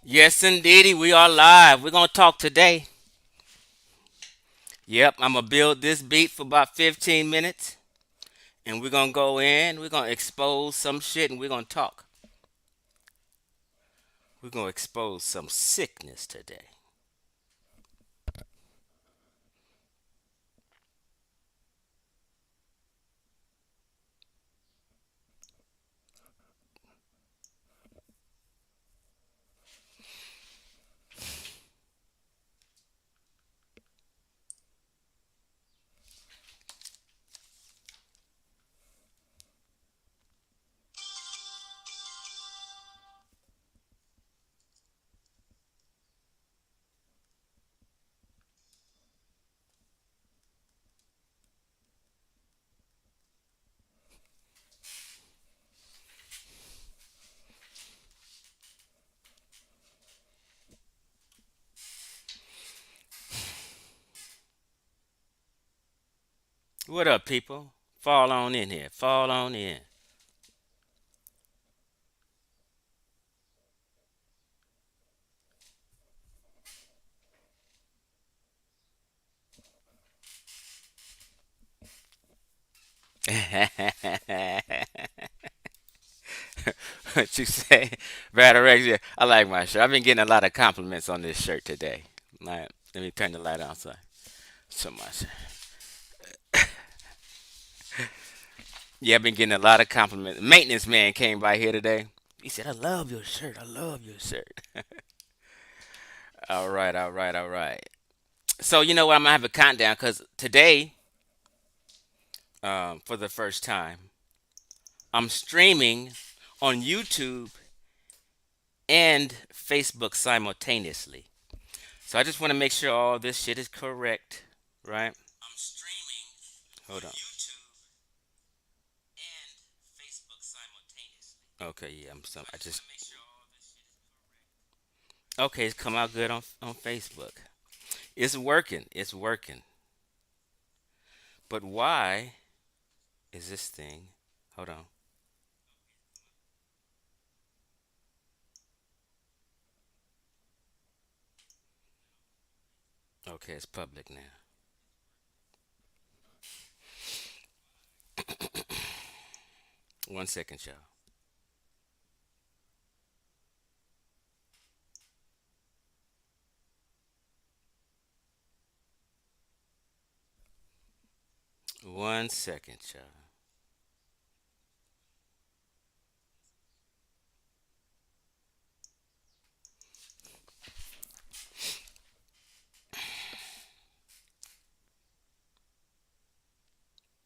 Yes, indeedy, we are live. We're gonna talk today. Yep, I'm gonna build this beat for about 15 minutes, and we're gonna go in. We're gonna expose some shit, and we're gonna talk. We're gonna expose some sickness today. What up, people? Fall on in here. Fall on in. What you say, Ratarex? Yeah, I like my shirt. I've been getting a lot of compliments on this shirt today. Like, let me turn the light on so much. Yeah, I've been getting a lot of compliments. Maintenance man came by here today. He said, "I love your shirt. I love your shirt." All right, all right, all right. So you know what? I'm gonna have a countdown because today, for the first time, I'm streaming on YouTube and Facebook simultaneously. So I just want to make sure all this shit is correct, right? I'm streaming. Hold on. YouTube and Facebook simultaneously. Okay, yeah, I just. Okay, it's come out good on Facebook. It's working. It's working. But why is this thing? Hold on. Okay, it's public now. 1 second, y'all. 1 second, y'all.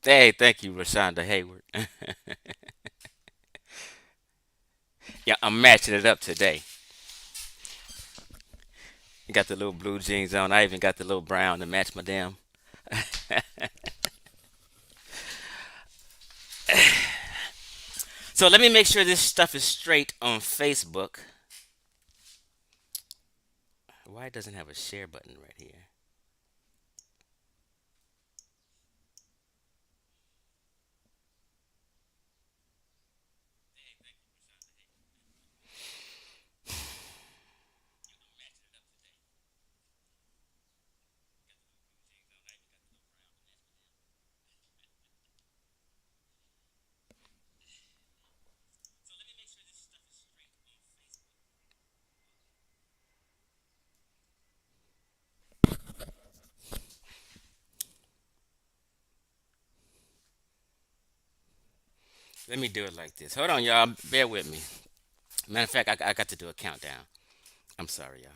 Hey, thank you, Rashonda Hayward. Yeah, I'm matching it up today. Got the little blue jeans on. I even got the little brown to match my damn. So let me make sure this stuff is straight on Facebook. Why it doesn't have a share button right here? Let me do it like this. Hold on, y'all. Bear with me. Matter of fact, I got to do a countdown. I'm sorry, y'all.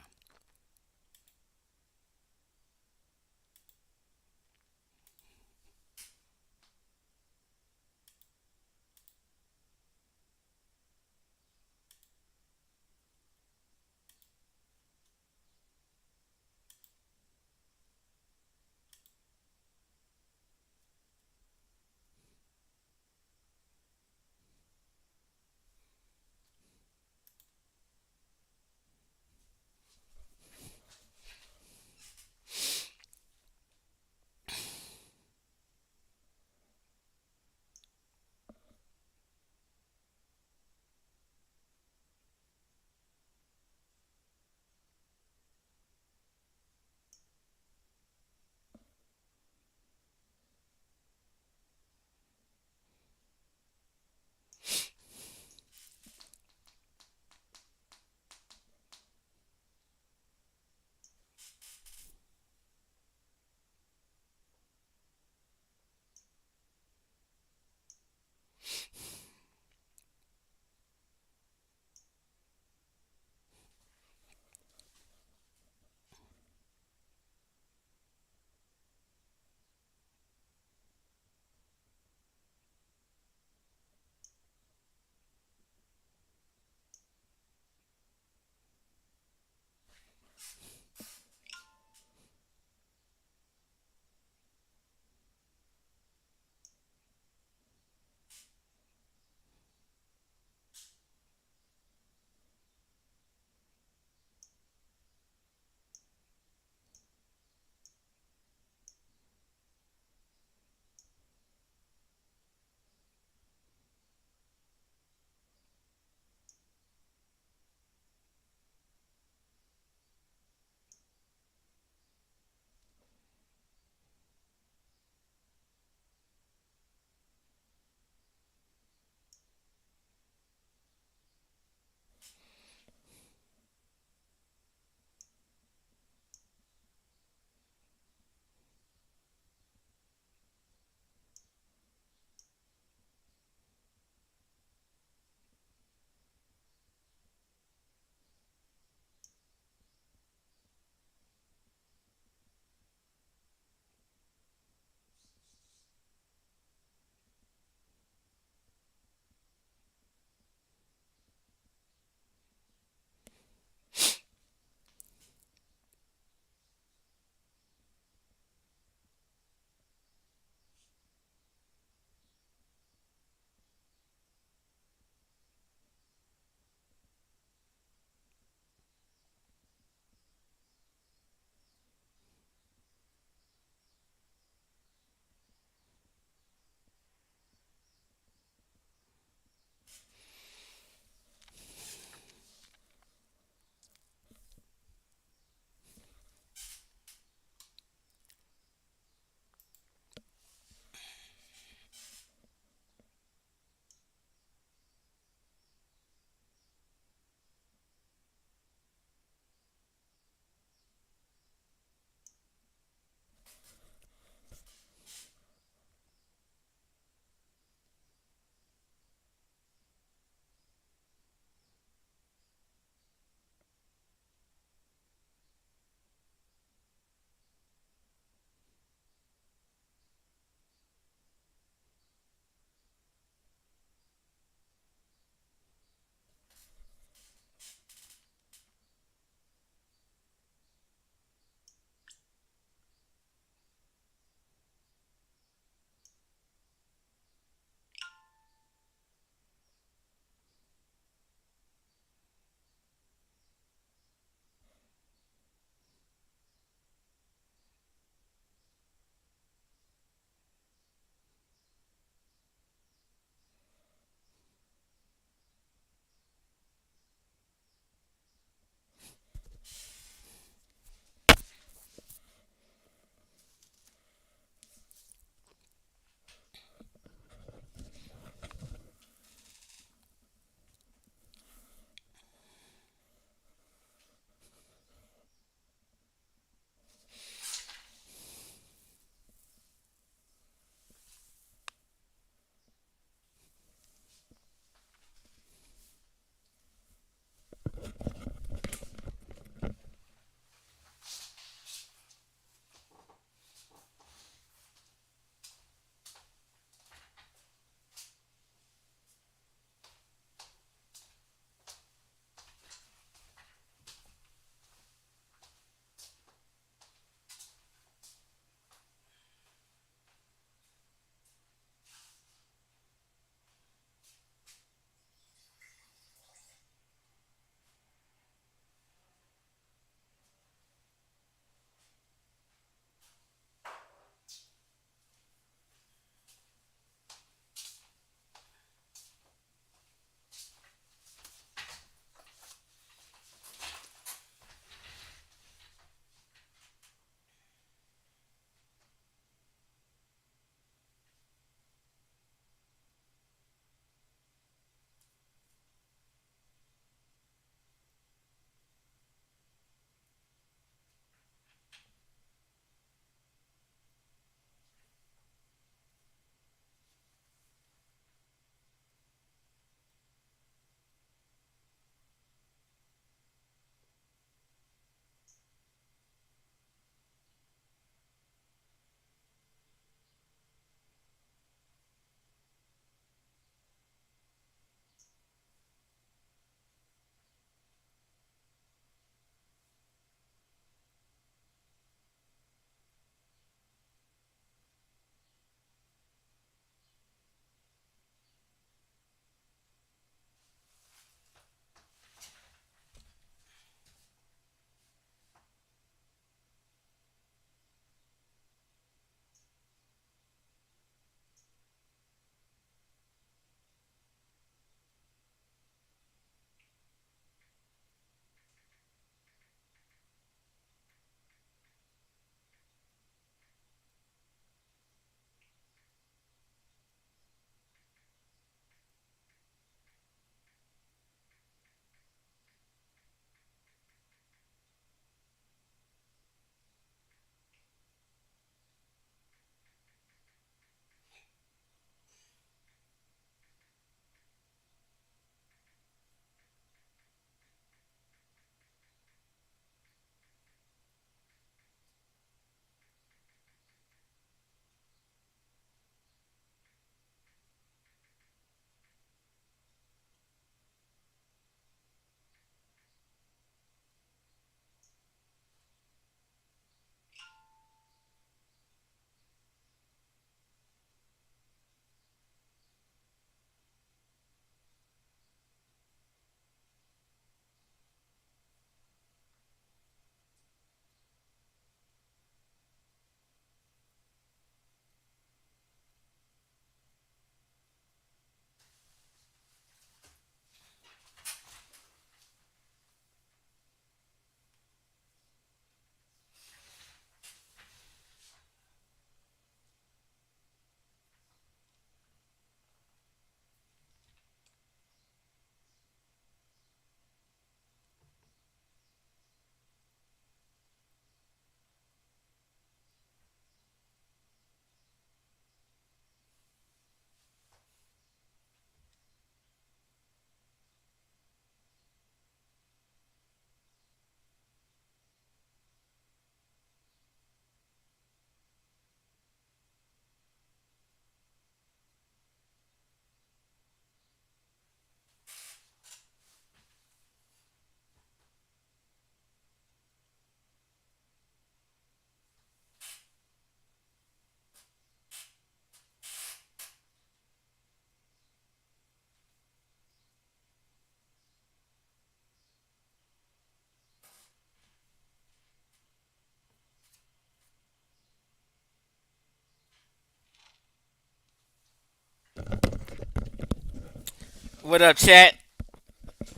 What up, chat?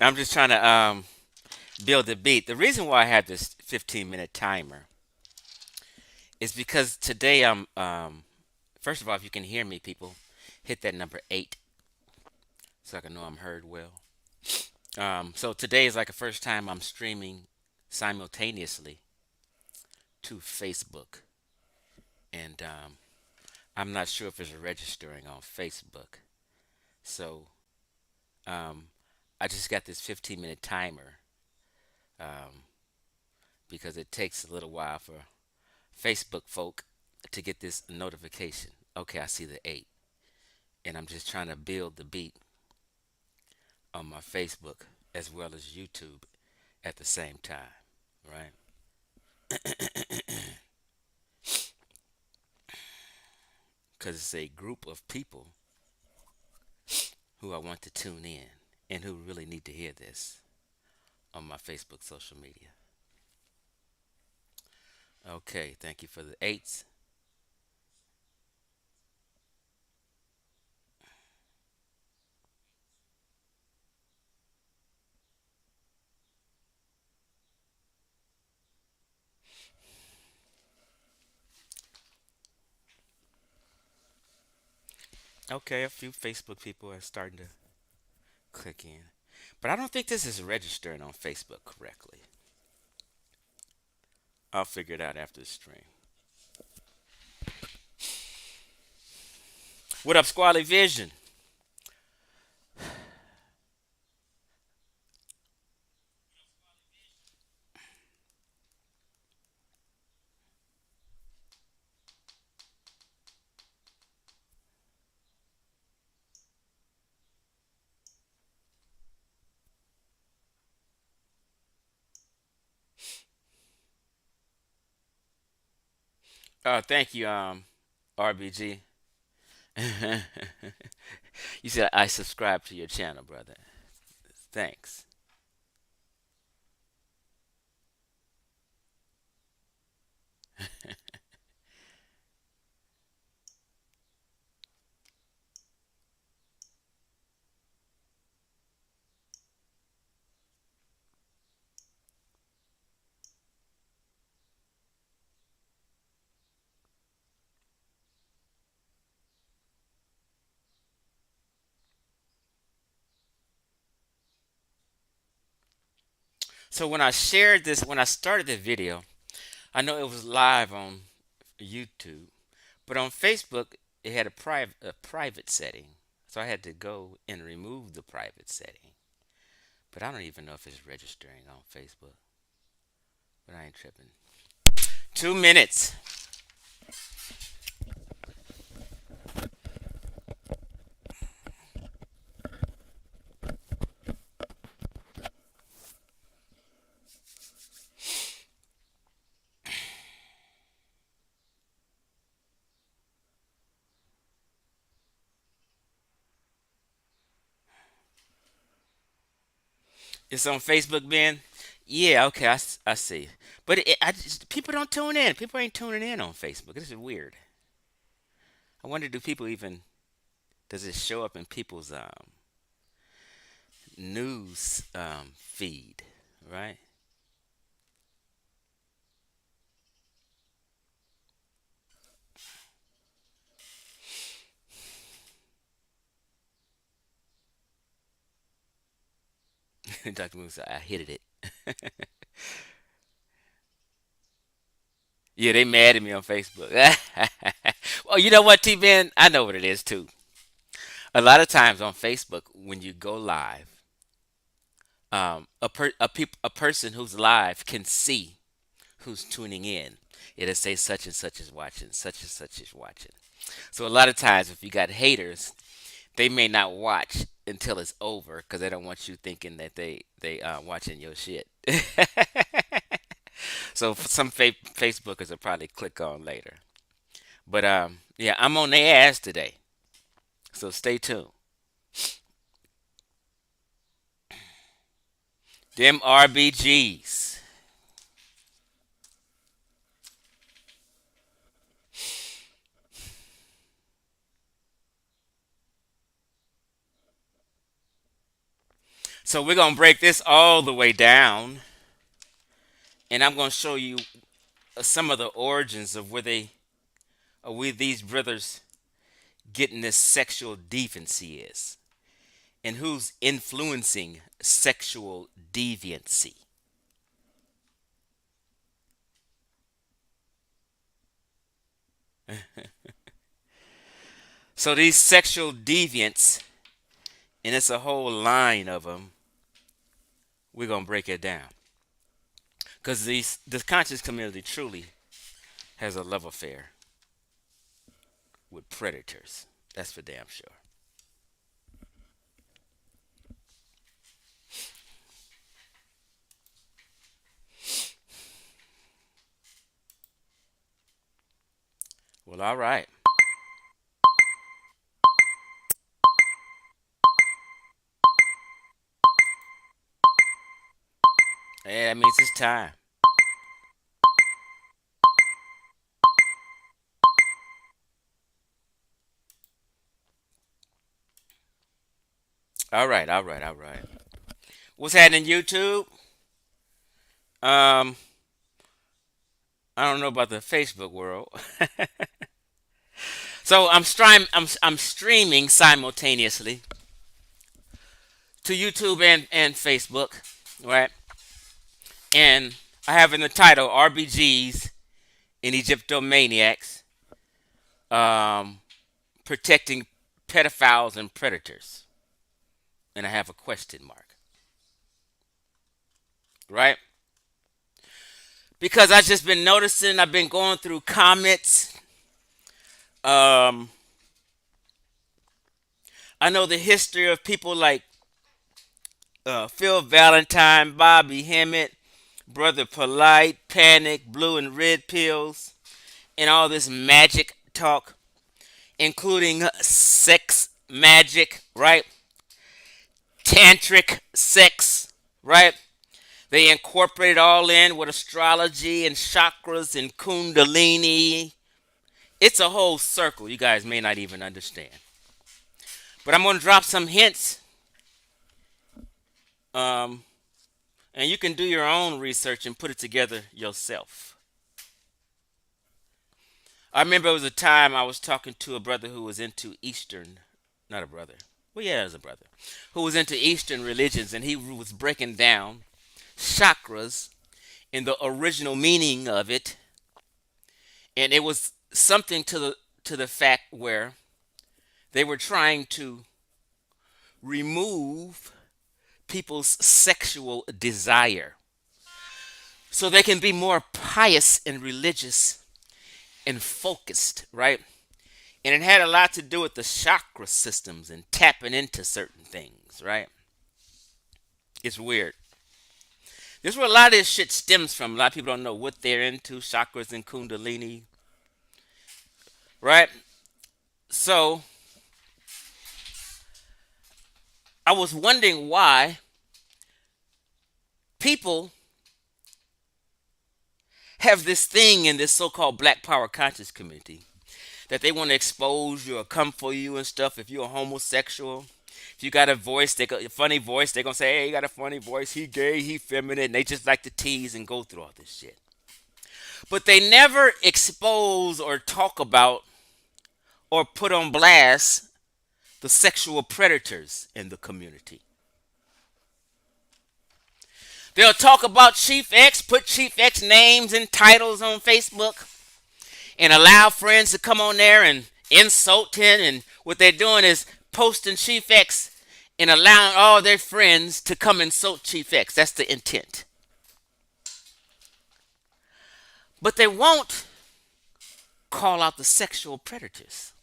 I'm just trying to build the beat. The reason why I had this 15-minute timer is because today I'm first of all, if you can hear me, people, hit that number 8 so I can know I'm heard well. So today is like the first time I'm streaming simultaneously to Facebook, and I'm not sure if it's registering on Facebook. So um, I just got this 15-minute timer um, because it takes a little while for Facebook folk to get this notification. Okay, I see the 8, and I'm just trying to build the beat on my Facebook as well as YouTube at the same time, right? Because it's a group of people who I want to tune in and who really need to hear this on my Facebook social media. Okay, thank you for the 8s. Okay, a few Facebook people are starting to click in. But I don't think this is registering on Facebook correctly. I'll figure it out after the stream. What up, Squally Vision? Thank you, RBG. You said I subscribe to your channel, brother. Thanks. So when I shared this, when I started the video, I know it was live on YouTube, but on Facebook it had a private setting, so I had to go and remove the private setting. But I don't even know if it's registering on Facebook. But I ain't tripping. 2 minutes. It's on Facebook, Ben. Yeah, okay, I see. But people don't tune in. People ain't tuning in on Facebook. This is weird. I wonder, do people even does it show up in people's news feed, right? Dr. Moon said, I hit it. Yeah, they mad at me on Facebook. Well, you know what, T Ben? I know what it is too. A lot of times on Facebook, when you go live, a person who's live can see who's tuning in. It'll say such and such is watching, such and such is watching. So a lot of times, if you got haters, they may not watch until it's over because they don't want you thinking that they watching your shit. So some Facebookers will probably click on later. But yeah, I'm on their ass today, so stay tuned. Them RBGs. So we're going to break this all the way down, and I'm going to show you some of the origins of where these brothers getting this sexual deviancy is, and who's influencing sexual deviancy. So these sexual deviants, and it's a whole line of them, we're going to break it down. Because this conscious community truly has a love affair with predators. That's for damn sure. Well, all right. Hey, that means it's time. All right, all right, all right. What's happening, YouTube? Um, I don't know about the Facebook world. So I'm streaming simultaneously to YouTube and Facebook, right? And I have in the title RBGs and Egyptomaniacs, um, protecting pedophiles and predators, and I have a question mark, right? Because I've just been noticing, I've been going through comments. Um, I know the history of people like Phil Valentine, Bobby Hemmett, Brother Polite, Panic, Blue and Red Pills, and all this magic talk, including sex magic, right? Tantric sex, right? They incorporate it all in with astrology and chakras and kundalini. It's a whole circle you guys may not even understand. But I'm going to drop some hints, um, and you can do your own research and put it together yourself. I remember it was a time I was talking to a brother who was into Eastern, not a brother. Well, yeah, it was a brother who was into Eastern religions, and he was breaking down chakras and the original meaning of it, and it was something to the fact where they were trying to remove people's sexual desire so they can be more pious and religious and focused, right? And it had a lot to do with the chakra systems and tapping into certain things, right? It's weird. This is where a lot of this shit stems from. A lot of people don't know what they're into, chakras and kundalini, right? So I was wondering why people have this thing in this so-called Black Power conscious community that they want to expose you or come for you and stuff. If you're a homosexual, if you got a voice, a funny voice, they're gonna say, "Hey, you got a funny voice. He gay, he feminine." And they just like to tease and go through all this shit. But they never expose or talk about or put on blast the sexual predators in the community. They'll talk about Chief X, put Chief X names and titles on Facebook, and allow friends to come on there and insult him. And what they're doing is posting Chief X and allowing all their friends to come insult Chief X. That's the intent. But they won't call out the sexual predators.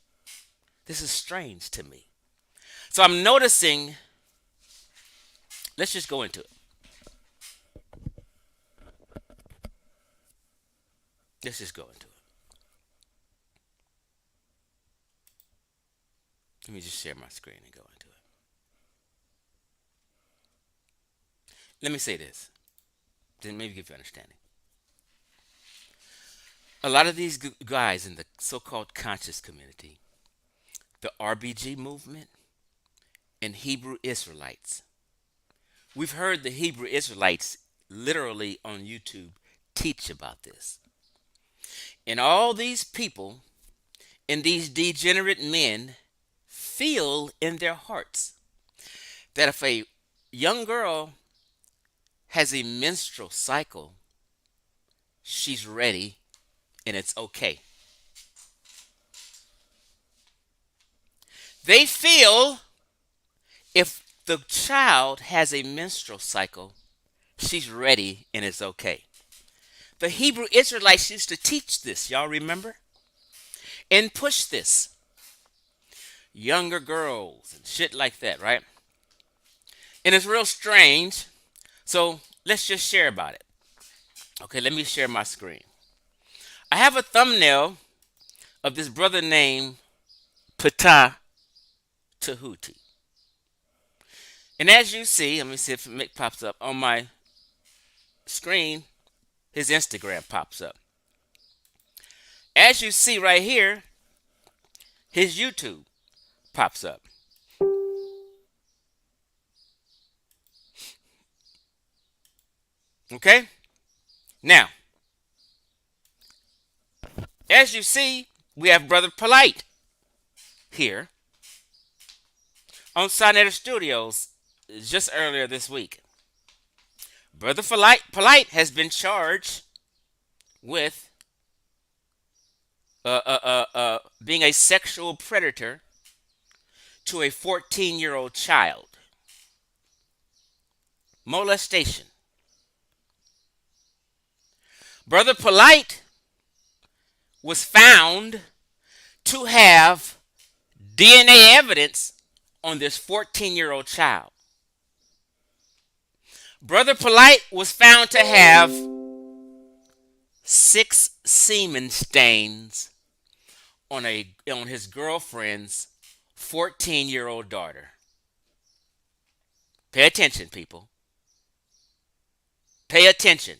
This is strange to me. So I'm noticing, let's just go into it. Let's just go into it. Let me just share my screen and go into it. Let me say this, then maybe give you understanding. A lot of these guys in the so-called conscious community, the RBG movement, and Hebrew Israelites, We've heard the Hebrew Israelites literally on YouTube teach about this. And all these people and these degenerate men feel in their hearts that if a young girl has a menstrual cycle, she's ready and it's okay. They feel if the child has a menstrual cycle, she's ready and it's okay. The Hebrew Israelites used to teach this, y'all remember? And push this. Younger girls and shit like that, right? And it's real strange. So let's just share about it. Okay, let me share my screen. I have a thumbnail of this brother named Ptah Tahuti. And as you see, let me see if it pops up on my screen, his Instagram pops up. As you see right here, his YouTube pops up. Okay? Now, as you see, we have Brother Polite here on Sonetta Studios just earlier this week. Brother Polite has been charged with being a sexual predator to a 14-year-old child. Molestation. Brother Polite was found to have DNA evidence on this 14-year-old child. Brother Polite was found to have 6 semen stains on his girlfriend's 14-year-old daughter. Pay attention, people. Pay attention.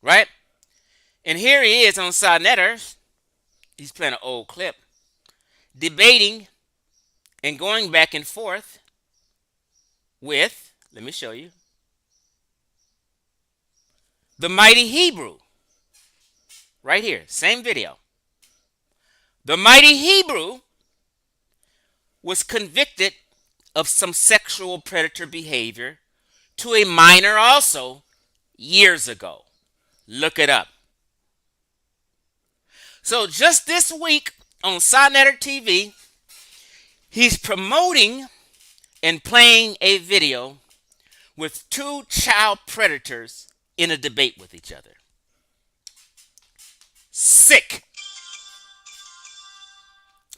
Right? And here he is on Sonetta. He's playing an old clip, debating and going back and forth with, let me show you, the mighty Hebrew. Right here, same video. The mighty Hebrew was convicted of some sexual predator behavior to a minor also years ago. Look it up. So just this week on Sonetta TV, he's promoting and playing a video with 2 child predators in a debate with each other. Sick.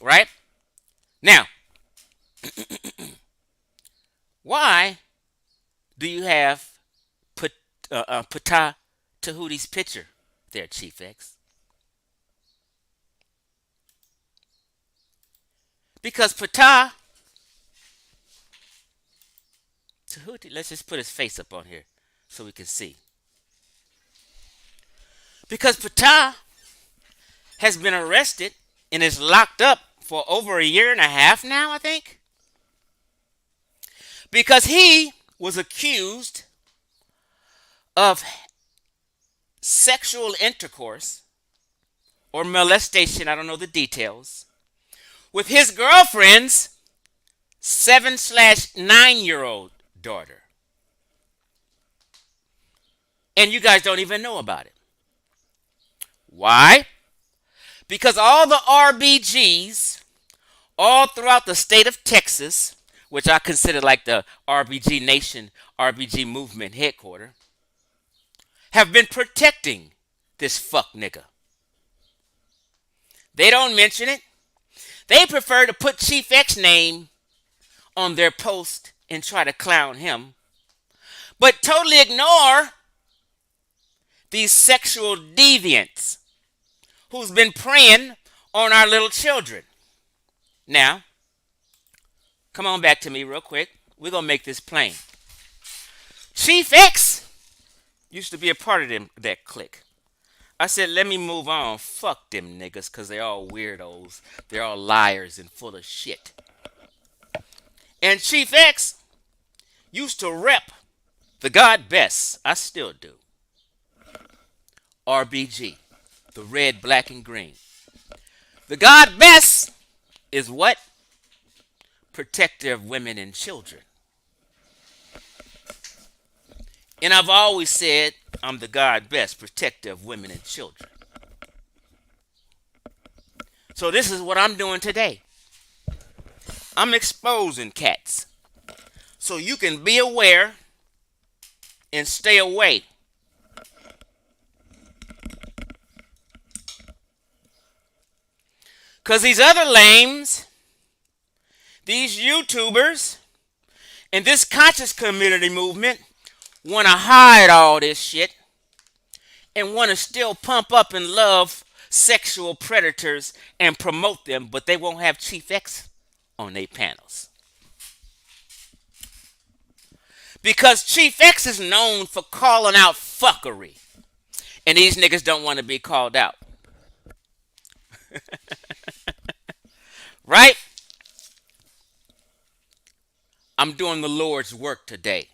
Right? Now, why do you have Ptah Tahuti's picture there, Chief X? Because Ptah Tahuti, let's just put his face up on here so we can see. Because Ptah has been arrested and is locked up for over a year and a half now, I think. Because he was accused of sexual intercourse or molestation, I don't know the details, with his girlfriend's 7/9-year-old daughter. And you guys don't even know about it. Why? Because all the RBGs all throughout the state of Texas, which I consider like the RBG Nation, RBG movement headquarters, have been protecting this fuck nigga. They don't mention it. They prefer to put Chief X's name on their post and try to clown him, but totally ignore these sexual deviants who's been preying on our little children. Now, come on back to me real quick. We're going to make this plain. Chief X used to be a part of that clique. I said, let me move on. Fuck them niggas, because they're all weirdos. They're all liars and full of shit. And Chief X used to rep the God Best. I still do. RBG, the red, black, and green. The God Best is what? Protector of women and children. And I've always said I'm the God Best protector of women and children. So this is what I'm doing today. I'm exposing cats. So you can be aware and stay away. Because these other lames, these YouTubers, and this conscious community movement want to hide all this shit and want to still pump up and love sexual predators and promote them, but they won't have Chief X on their panels. Because Chief X is known for calling out fuckery. And these niggas don't want to be called out. Right? I'm doing the Lord's work today.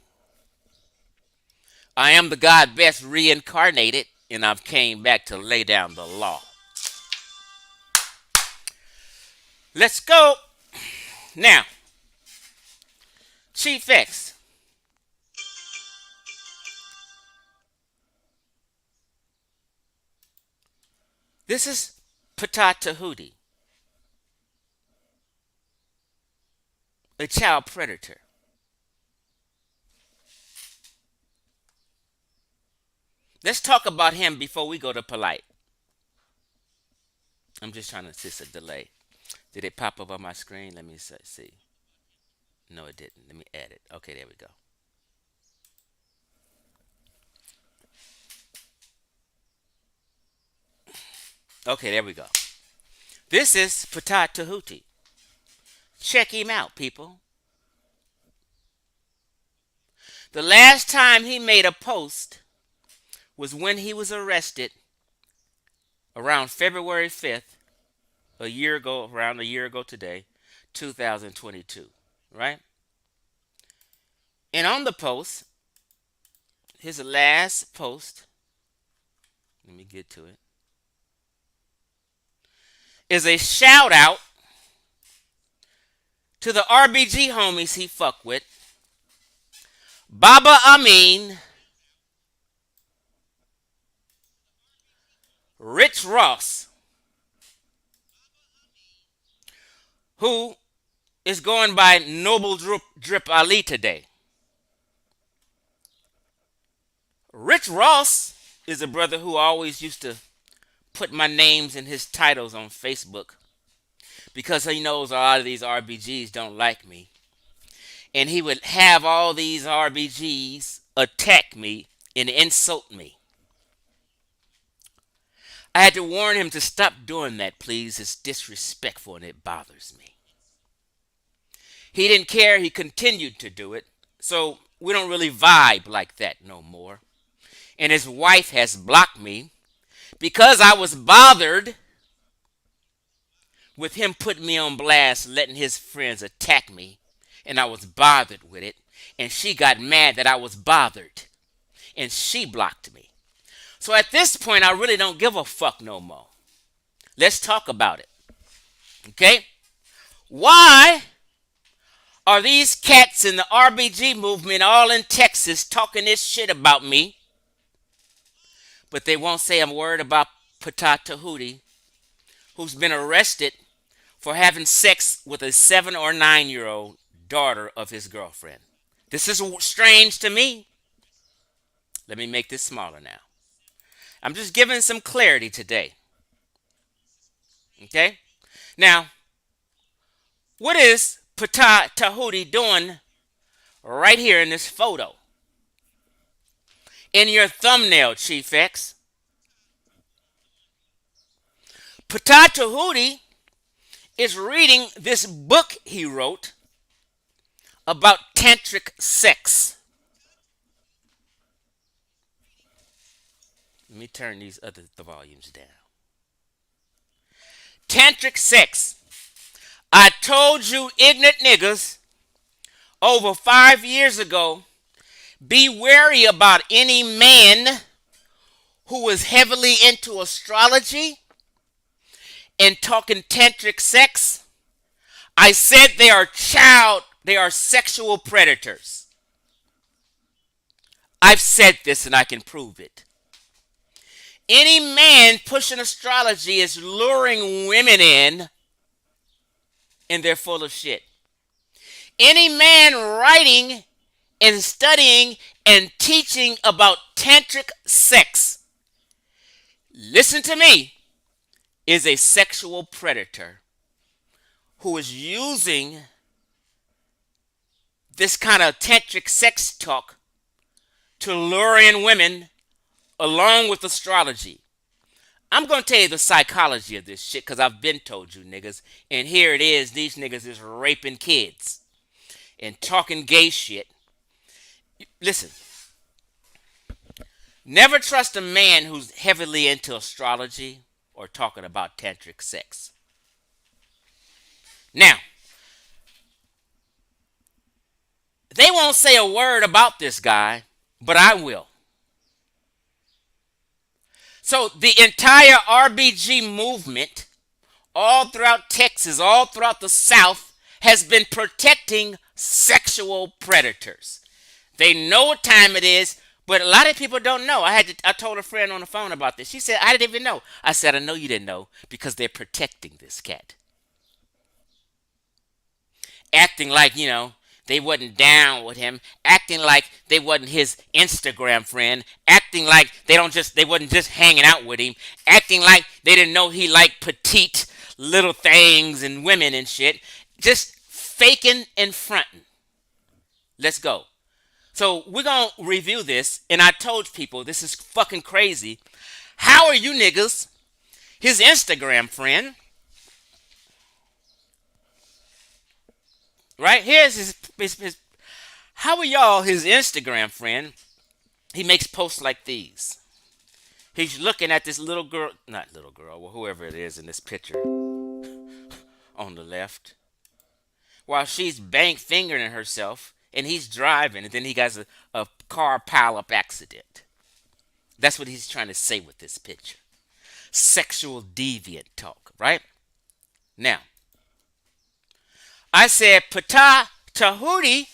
I am the God Best reincarnated, and I've came back to lay down the law. Let's go. Now, Chief X. This is Ptah Tahuti, a child predator. Let's talk about him before we go to polite. I'm just trying to assist a delay. Did it pop up on my screen? Let me see. No, it didn't. Let me add it. Okay, there we go. Okay, there we go. This is Ptah Tahuti. Check him out, people. The last time he made a post was when he was arrested around February 5th, around a year ago today, 2022, right? And on the post, his last post, let me get to it, is a shout out to the RBG homies he fuck with, Baba Amin, Rich Ross, who is going by Noble Drip Ali today. Rich Ross is a brother who always used to put my names and his titles on Facebook because he knows a lot of these RBGs don't like me. And he would have all these RBGs attack me and insult me. I had to warn him to stop doing that, please. It's disrespectful and it bothers me. He didn't care. He continued to do it. So we don't really vibe like that no more. And his wife has blocked me because I was bothered with him putting me on blast, letting his friends attack me. And I was bothered with it. And she got mad that I was bothered. And she blocked me. So at this point, I really don't give a fuck no more. Let's talk about it. Okay? Why are these cats in the RBG movement all in Texas talking this shit about me? But they won't say a word about Ptah Tahuti, who's been arrested for having sex with a 7 or 9-year-old daughter of his girlfriend. This is strange to me. Let me make this smaller now. I'm just giving some clarity today. Okay? Now, what is Ptah Tahuti doing right here in this photo? In your thumbnail, Chief X. Ptah Tahuti is reading this book he wrote about tantric sex. Let me turn these other volumes down. Tantric sex. I told you ignorant niggas over 5 years ago, be wary about any man who is heavily into astrology and talking tantric sex. I said they are sexual predators. I've said this and I can prove it. Any man pushing astrology is luring women in, and they're full of shit. Any man writing and studying and teaching about tantric sex, listen to me, is a sexual predator who is using this kind of tantric sex talk to lure in women along with astrology. I'm going to tell you the psychology of this shit because I've been told you niggas. And here it is. These niggas is raping kids and talking gay shit. Listen. Never trust a man who's heavily into astrology or talking about tantric sex. Now, they won't say a word about this guy, but I will. So the entire RBG movement, all throughout Texas, all throughout the South, has been protecting sexual predators. They know what time it is, but a lot of people don't know. I told a friend on the phone about this. She said, I didn't even know. I said, I know you didn't know because they're protecting this cat. Acting like, they wasn't down with him, acting like they wasn't his Instagram friend, acting like they wasn't just hanging out with him, acting like they didn't know he liked petite little things and women and shit, just faking and fronting. Let's go. So we're going to review this, and I told people this is fucking crazy. How are you niggas, his Instagram friend, right? Here's his how are y'all his Instagram friend? He makes posts like these. He's looking at this little girl, not little girl, well, whoever it is in this picture on the left, while she's fingering herself, and he's driving, and then he has a car pile-up accident. That's what he's trying to say with this picture. Sexual deviant talk, right? Now, I said Pata Tahuti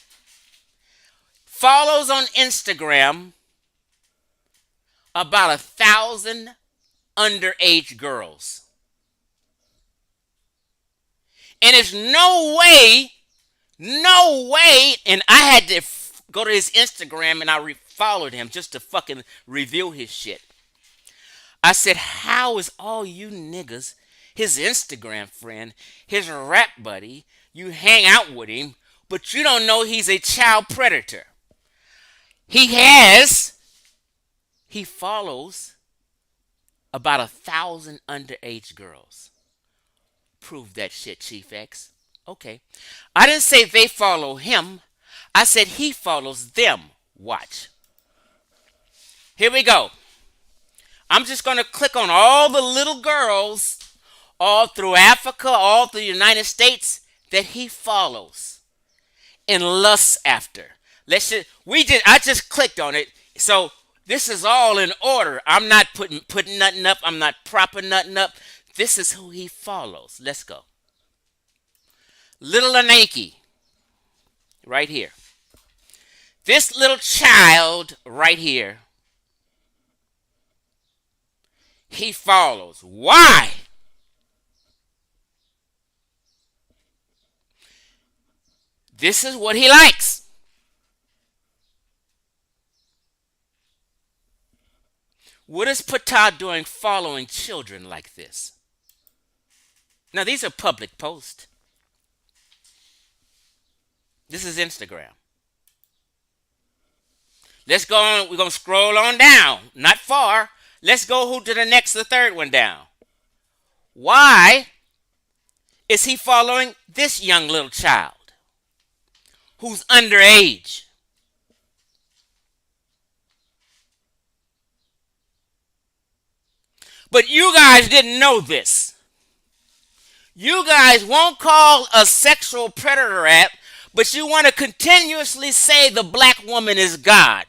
follows on Instagram about 1,000 underage girls. And there's no way, and I had to go to his Instagram and I followed him just to fucking review his shit. I said, how is all you niggas, his Instagram friend, his rap buddy, you hang out with him, but you don't know he's a child predator? He follows about 1,000 underage girls. Prove that shit, Chief X. Okay. I didn't say they follow him. I said he follows them. Watch. Here we go. I'm just going to click on all the little girls all through Africa, all through the United States that he follows and lusts after. I just clicked on it. So this is all in order. I'm not putting nothing up. I'm not propping nothing up. This is who he follows. Let's go. Little Anaki, right here. This little child right here, he follows. Why? This is what he likes. What is Pata doing following children like this? Now, these are public posts. This is Instagram. Let's go on. We're going to scroll on down. Not far. Let's go to the third one down. Why is he following this young little child who's underage? But you guys didn't know this. You guys won't call a sexual predator app, But you want to continuously say the black woman is God.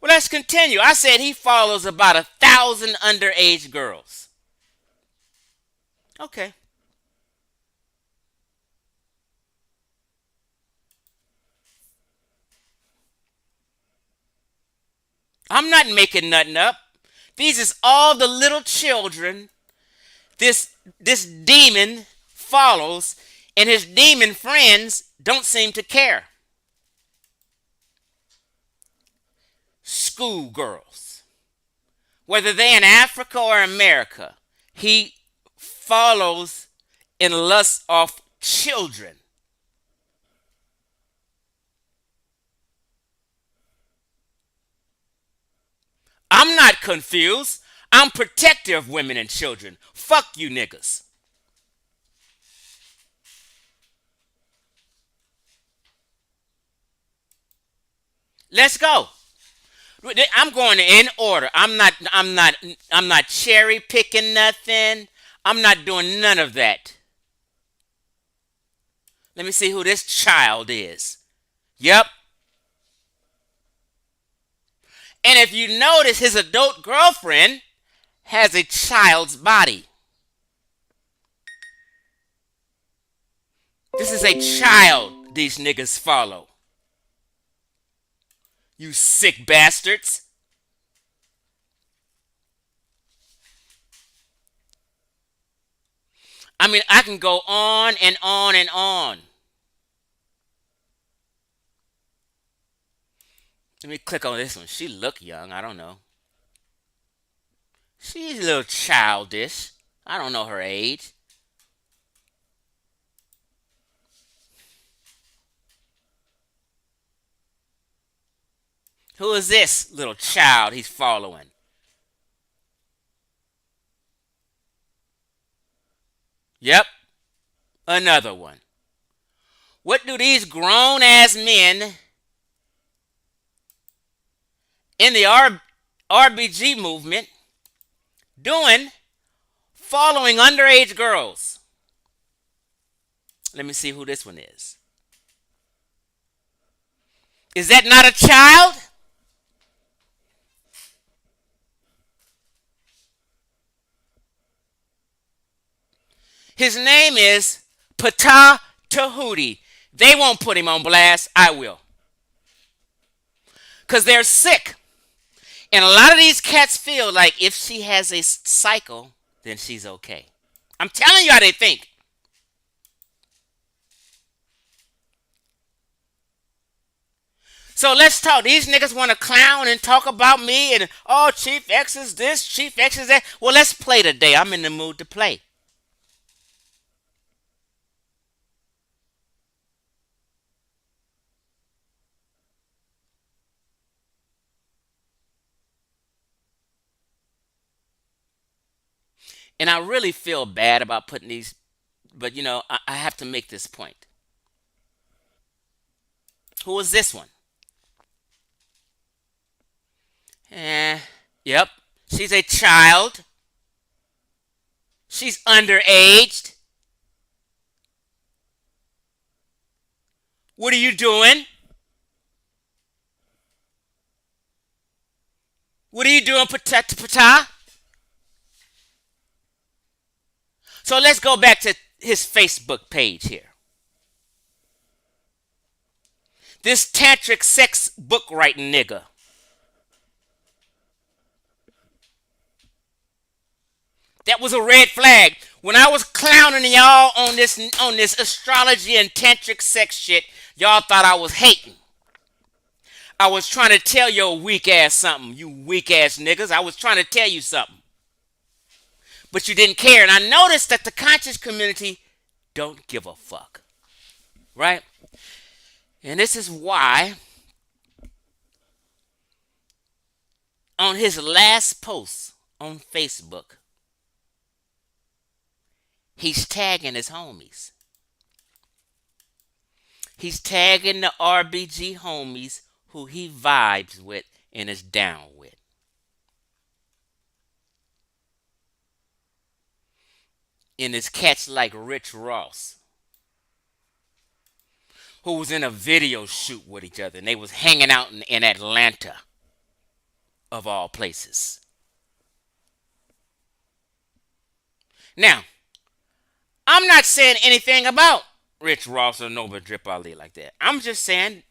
Well, let's continue. I said he follows about 1,000 underage girls. Okay. I'm not making nothing up. These is all the little children this demon follows, and his demon friends don't seem to care. Schoolgirls, whether they're in Africa or America, he follows and lusts off children. I'm not confused. I'm protective of women and children. Fuck you niggas. Let's go. I'm going in order. I'm not cherry picking nothing. I'm not doing none of that. Let me see who this child is. Yep. And if you notice, his adult girlfriend has a child's body. This is a child these niggas follow. You sick bastards. I mean, I can go on and on and on. Let me click on this one. She look young. I don't know. She's a little childish. I don't know her age. Who is this little child he's following? Yep, another one. What do these grown ass men in the RBG movement doing following underage girls? Let me see who this one is. Is that not a child? His name is Pata Tahuti. They won't put him on blast. I will. Because they're sick. And a lot of these cats feel like if she has a cycle, then she's okay. I'm telling you how they think. So let's talk. These niggas want to clown and talk about me and, oh, Chief X is this, Chief X is that. Well, let's play today. I'm in the mood to play. And I really feel bad about putting these, but I have to make this point. Who is this one? Yep. She's a child. She's underaged. What are you doing? What are you doing, Pata? So let's go back to his Facebook page here. This tantric sex book writing nigga. That was a red flag. When I was clowning y'all on this astrology and tantric sex shit, y'all thought I was hating. I was trying to tell your weak ass something, you weak ass niggas. I was trying to tell you something. But you didn't care. And I noticed that the conscious community don't give a fuck. Right? And this is why on his last post on Facebook, he's tagging his homies. He's tagging the RBG homies who he vibes with and is down with. And it's cats like Rich Ross who was in a video shoot with each other, and they was hanging out in Atlanta, of all places. Now, I'm not saying anything about Rich Ross or Nova Drip Ali like that. I'm just saying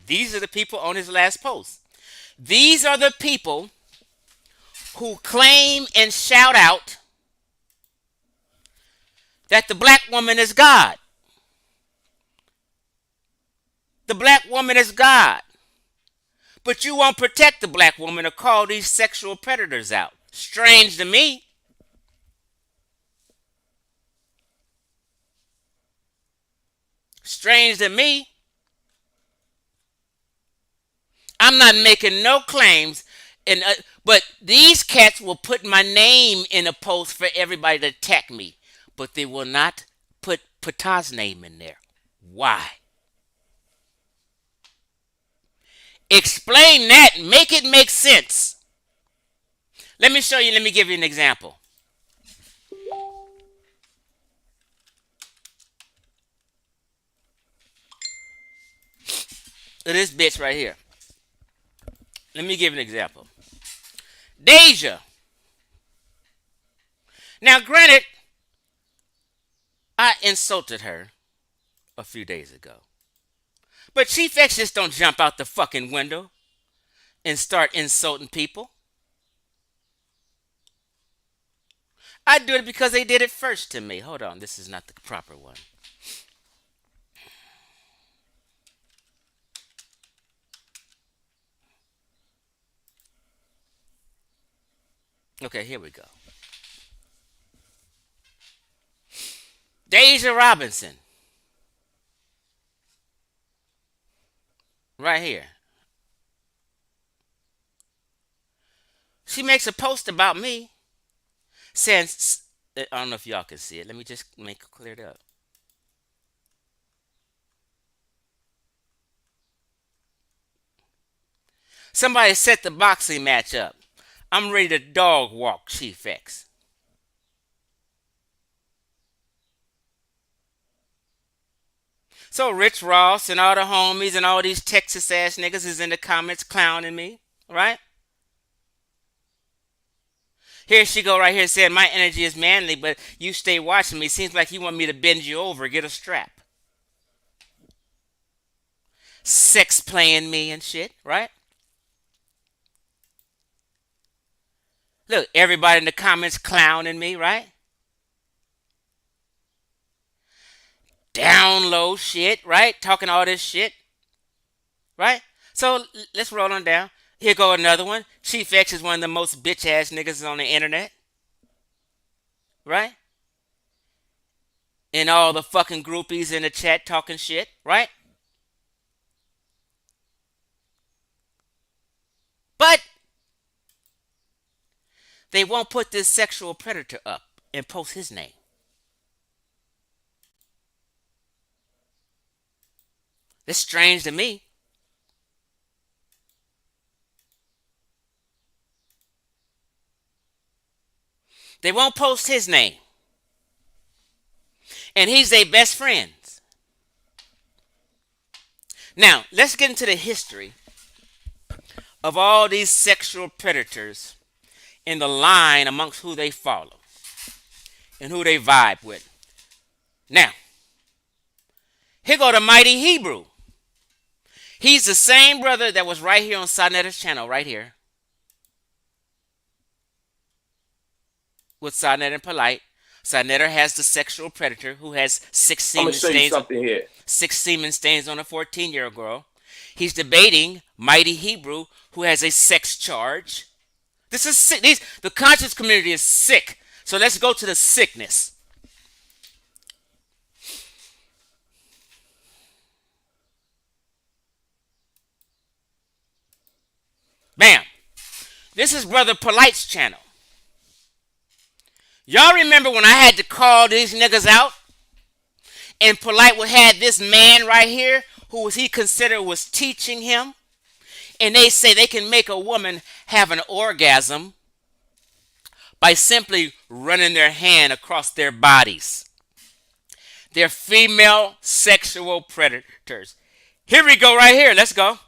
these are the people on his last post. These are the people who claim and shout out that the black woman is God. The black woman is God. But you won't protect the black woman or call these sexual predators out. Strange to me. Strange to me. I'm not making no claims, but these cats will put my name in a post for everybody to attack me, but they will not put Patah's name in there. Why? Explain that. Make it make sense. Let me show you. Let me give you an example. This bitch right here. Let me give you an example. Deja. Now, granted, I insulted her a few days ago. But Chief X just don't jump out the fucking window and start insulting people. I do it because they did it first to me. Hold on, this is not the proper one. Okay, here we go. Deja Robinson. Right here. She makes a post about me saying, I don't know if y'all can see it. Let me just make it cleared up. Somebody set the boxing match up. I'm ready to dog walk Chief X. So Rich Ross and all the homies and all these Texas ass niggas is in the comments clowning me, right? Here she go right here saying my energy is manly, but you stay watching me. Seems like you want me to bend you over, get a strap. Sex playing me and shit, right? Look, everybody in the comments clowning me, right? Down low shit, right? Talking all this shit, right? So let's roll on down. Here go another one. Chief X is one of the most bitch ass niggas on the internet, right? And all the fucking groupies in the chat talking shit, right? But they won't put this sexual predator up and post his name. It's strange to me. They won't post his name. And he's their best friends. Now, let's get into the history of all these sexual predators in the line amongst who they follow and who they vibe with. Now, here go the Mighty Hebrew. He's the same brother that was right here on Sanetta's channel, right here. With Sonetta and Polite. Sonetta has the sexual predator who has six semen stains on a 14-year-old girl. He's debating Mighty Hebrew, who has a sex charge. This is sick. The conscious community is sick. So let's go to the sickness. Bam. This is Brother Polite's channel. Y'all remember when I had to call these niggas out? And Polite would have this man right here who he considered was teaching him. And they say they can make a woman have an orgasm by simply running their hand across their bodies. They're female sexual predators. Here we go, right here. Let's go.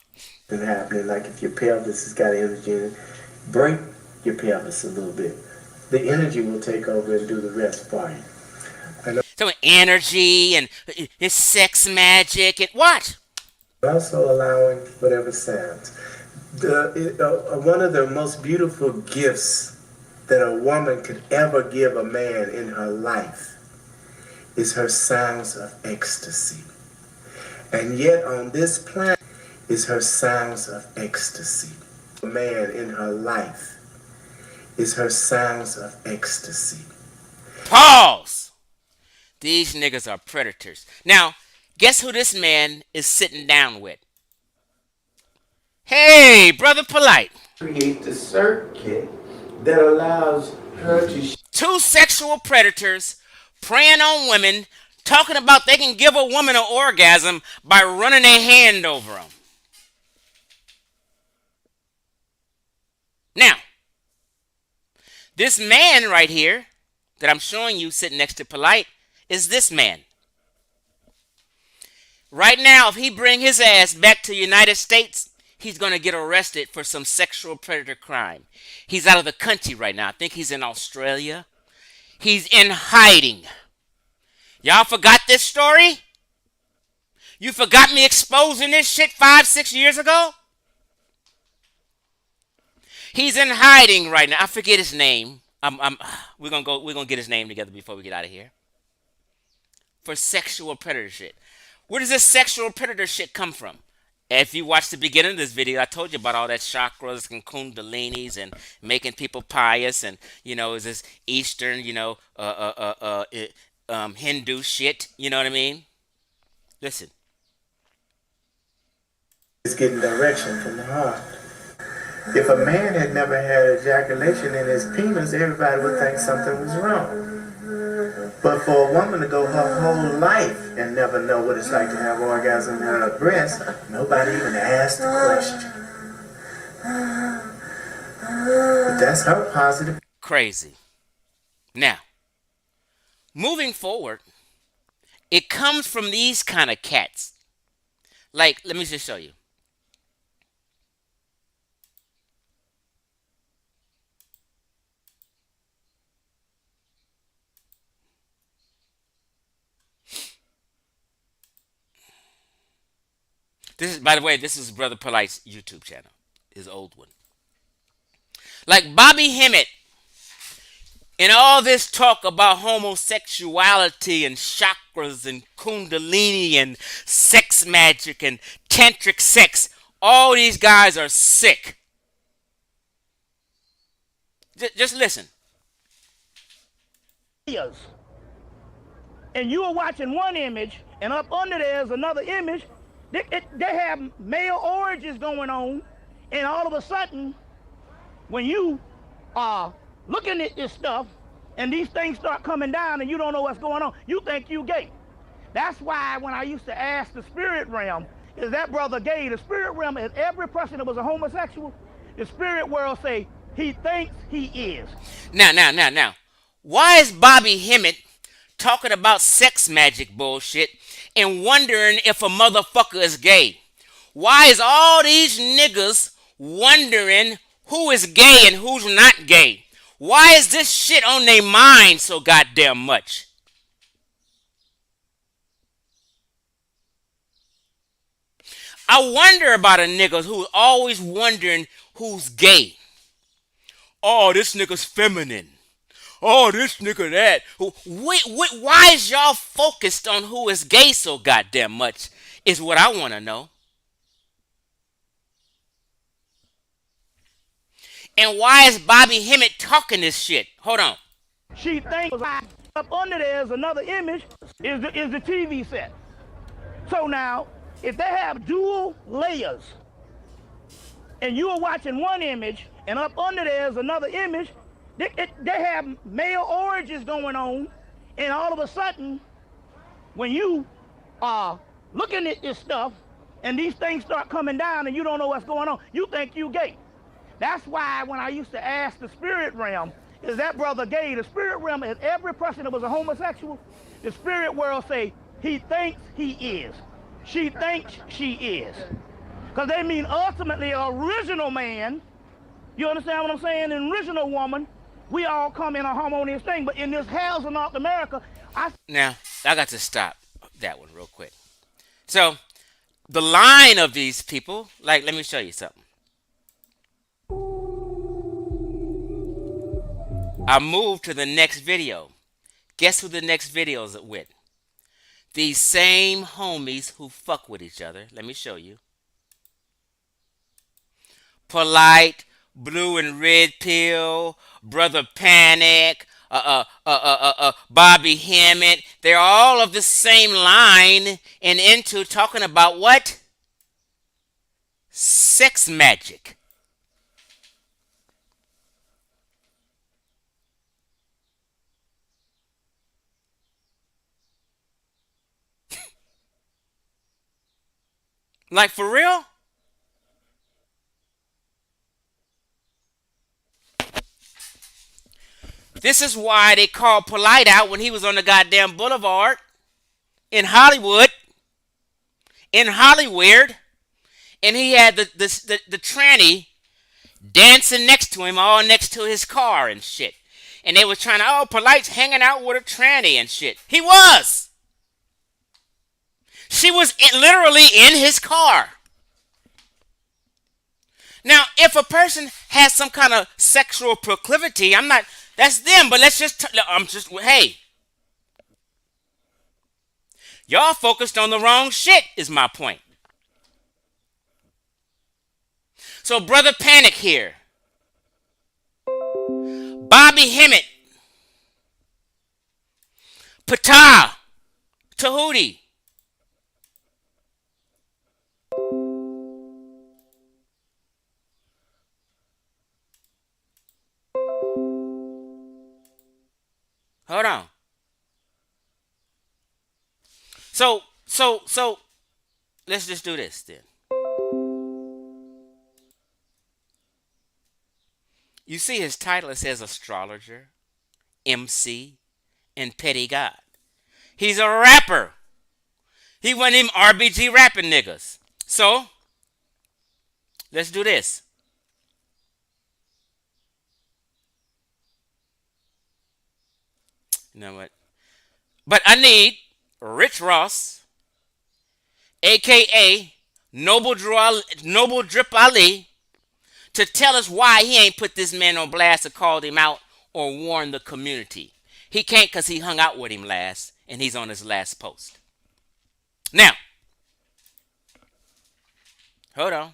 Happening, like if your pelvis has got energy in it, break your pelvis a little bit. The energy will take over and do the rest for you. So energy and it's sex magic and what? Also allowing whatever sounds. One of the most beautiful gifts that a woman could ever give a man in her life is her sounds of ecstasy. And yet on this planet is her sounds of ecstasy. A man in her life is her sounds of ecstasy. Pause. These niggas are predators. Now, guess who this man is sitting down with? Hey, brother Polite. Create the circuit that allows her to... Two sexual predators preying on women, talking about they can give a woman an orgasm by running their hand over them. Now, this man right here that I'm showing you sitting next to Polite is this man. Right now, if he bring his ass back to the United States, he's going to get arrested for some sexual predator crime. He's out of the country right now. I think he's in Australia. He's in hiding. Y'all forgot this story? You forgot me exposing this shit 5-6 years ago? He's in hiding right now. I forget his name. We're gonna get his name together before we get out of here. For sexual predator shit. Where does this sexual predator shit come from? If you watch the beginning of this video, I told you about all that chakras and kundalinis and making people pious and, is this Eastern, Hindu shit. You know what I mean? Listen. It's getting direction from the heart. If a man had never had ejaculation in his penis, everybody would think something was wrong. But for a woman to go her whole life and never know what it's like to have orgasm in her breast, nobody even asked the question. But that's her positive. Crazy. Now, moving forward, it comes from these kind of cats. Like, let me just show you. This is, by the way, this is Brother Polite's YouTube channel, his old one. Like Bobby Hemmett, and all this talk about homosexuality and chakras and kundalini and sex magic and tantric sex, all these guys are sick. Just listen. And you are watching one image, and up under there is another image. They have male orgies going on, and all of a sudden, when you are looking at this stuff, and these things start coming down, and you don't know what's going on, you think you gay. That's why when I used to ask the spirit realm, is that brother gay? The spirit realm is every person that was a homosexual. The spirit world say he thinks he is. Now. Why is Bobby Hemmett talking about sex magic bullshit and wondering if a motherfucker is gay? Why is all these niggas wondering who is gay and who's not gay? Why is this shit on their mind so goddamn much? I wonder about a nigga who's always wondering who's gay. Oh, this nigga's feminine. Oh, this nigga that. Why is y'all focused on who is gay so goddamn much is what I want to know. And why is Bobby Hemmett talking this shit? Hold on. She thinks up under there is another image, is the TV set. So now, if they have dual layers, and you are watching one image, and up under there is another image, they have male orgies going on, and all of a sudden, when you are looking at this stuff, and these things start coming down, and you don't know what's going on, you think you gay. That's why when I used to ask the spirit realm, is that brother gay? The spirit realm is every person that was a homosexual. The spirit world say he thinks he is. She thinks she is. Because they mean ultimately original man. You understand what I'm saying? An original woman. We all come in a harmonious thing. But in this hells of North America, Now, I got to stop that one real quick. So, the line of these people, like, let me show you something. I moved to the next video. Guess who the next video is with? These same homies who fuck with each other. Let me show you. Polite, Blue and Red Pill, Brother Panic, Bobby Hammett. They're all of the same line and into talking about what? Sex magic. Like, for real? This is why they called Polite out when he was on the goddamn boulevard in Hollywood. In Hollywood. And he had the tranny dancing next to him, all next to his car and shit. And they was trying to, oh, Polite's hanging out with a tranny and shit. He was. She was literally in his car. Now, if a person has some kind of sexual proclivity, I'm not, that's them, but hey. Y'all focused on the wrong shit, is my point. So, Brother Panic here. Bobby Hammett. Patah. Tahuti. Hold on. So, let's just do this then. You see his title, it says astrologer, MC, and petty god. He's a rapper. He one of them RBG rapping niggas. So, let's do this. You know what? But I need Rich Ross, a.k.a. Noble Drip Ali, to tell us why he ain't put this man on blast or called him out or warned the community. He can't because he hung out with him last, and he's on his last post. Now, hold on.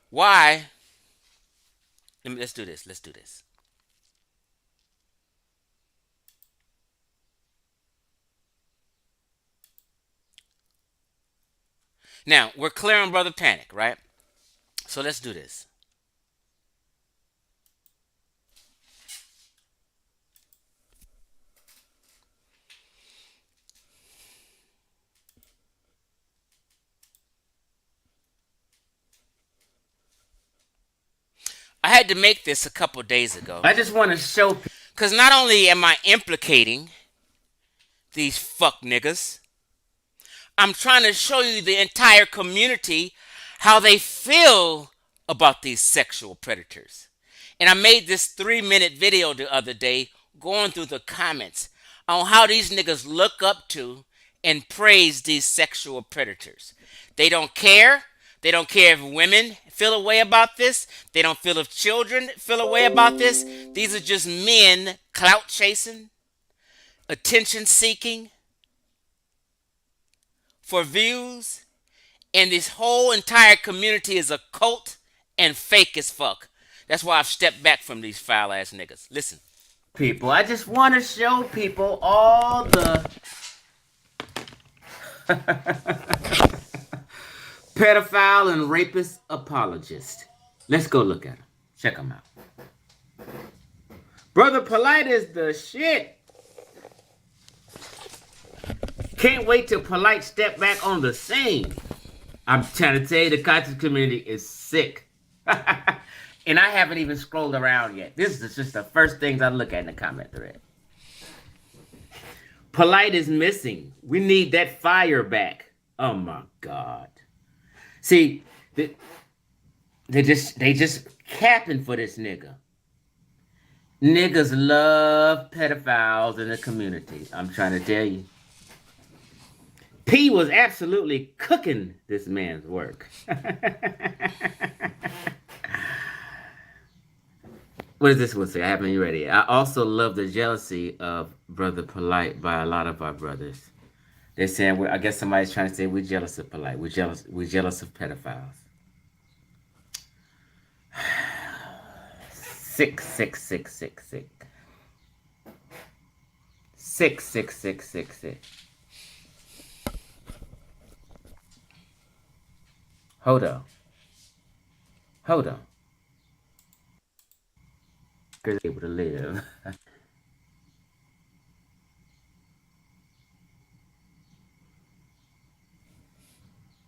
Why? Let's do this. Let's do this. Now, we're clear on Brother Panic, right? So let's do this. I had to make this a couple days ago. I just want to show, because not only am I implicating these fuck niggas, I'm trying to show you the entire community how they feel about these sexual predators. And I made this 3-minute video the other day going through the comments on how these niggas look up to and praise these sexual predators. They don't care. They don't care if women feel a way about this. They don't feel if children feel a way about this. These are just men clout chasing, attention seeking for views. And this whole entire community is a cult and fake as fuck. That's why I've stepped back from these foul ass niggas. Listen. People, I just want to show people all the pedophile and rapist apologist. Let's go look at them. Check them out. Brother Polite is the shit. Can't wait till Polite step back on the scene. I'm trying to tell you, the conscious community is sick. And I haven't even scrolled around yet. This is just the first things I look at in the comment thread. Polite is missing. We need that fire back. Oh my God. See, they just capping for this nigga. Niggas love pedophiles in the community. I'm trying to tell you. P was absolutely cooking this man's work. What does this one say? I haven't you ready. I also love the jealousy of Brother Polite by a lot of our brothers. They're saying, I guess somebody's trying to say we're jealous of Polite. We're jealous of pedophiles. Sick, sick, sick, sick, sick. Sick, sick, sick, sick, sick. Hold on. Hold on. Able to live.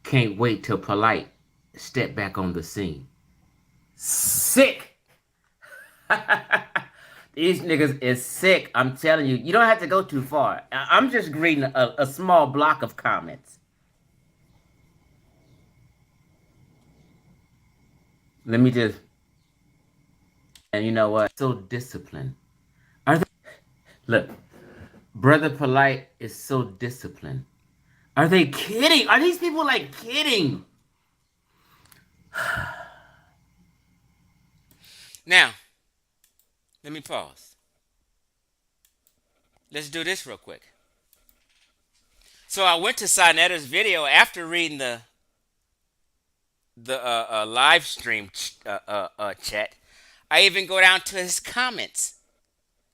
Can't wait till Polite step back on the scene. Sick. These niggas is sick. I'm telling you. You don't have to go too far. I'm just reading a small block of comments. Let me just. And you know what? So disciplined. Are they? Look, Brother Polite is so disciplined. Are they kidding? Are these people like kidding? Now, let me pause. Let's do this real quick. So I went to Sinetter's video after reading the live stream chat. I even go down to his comments,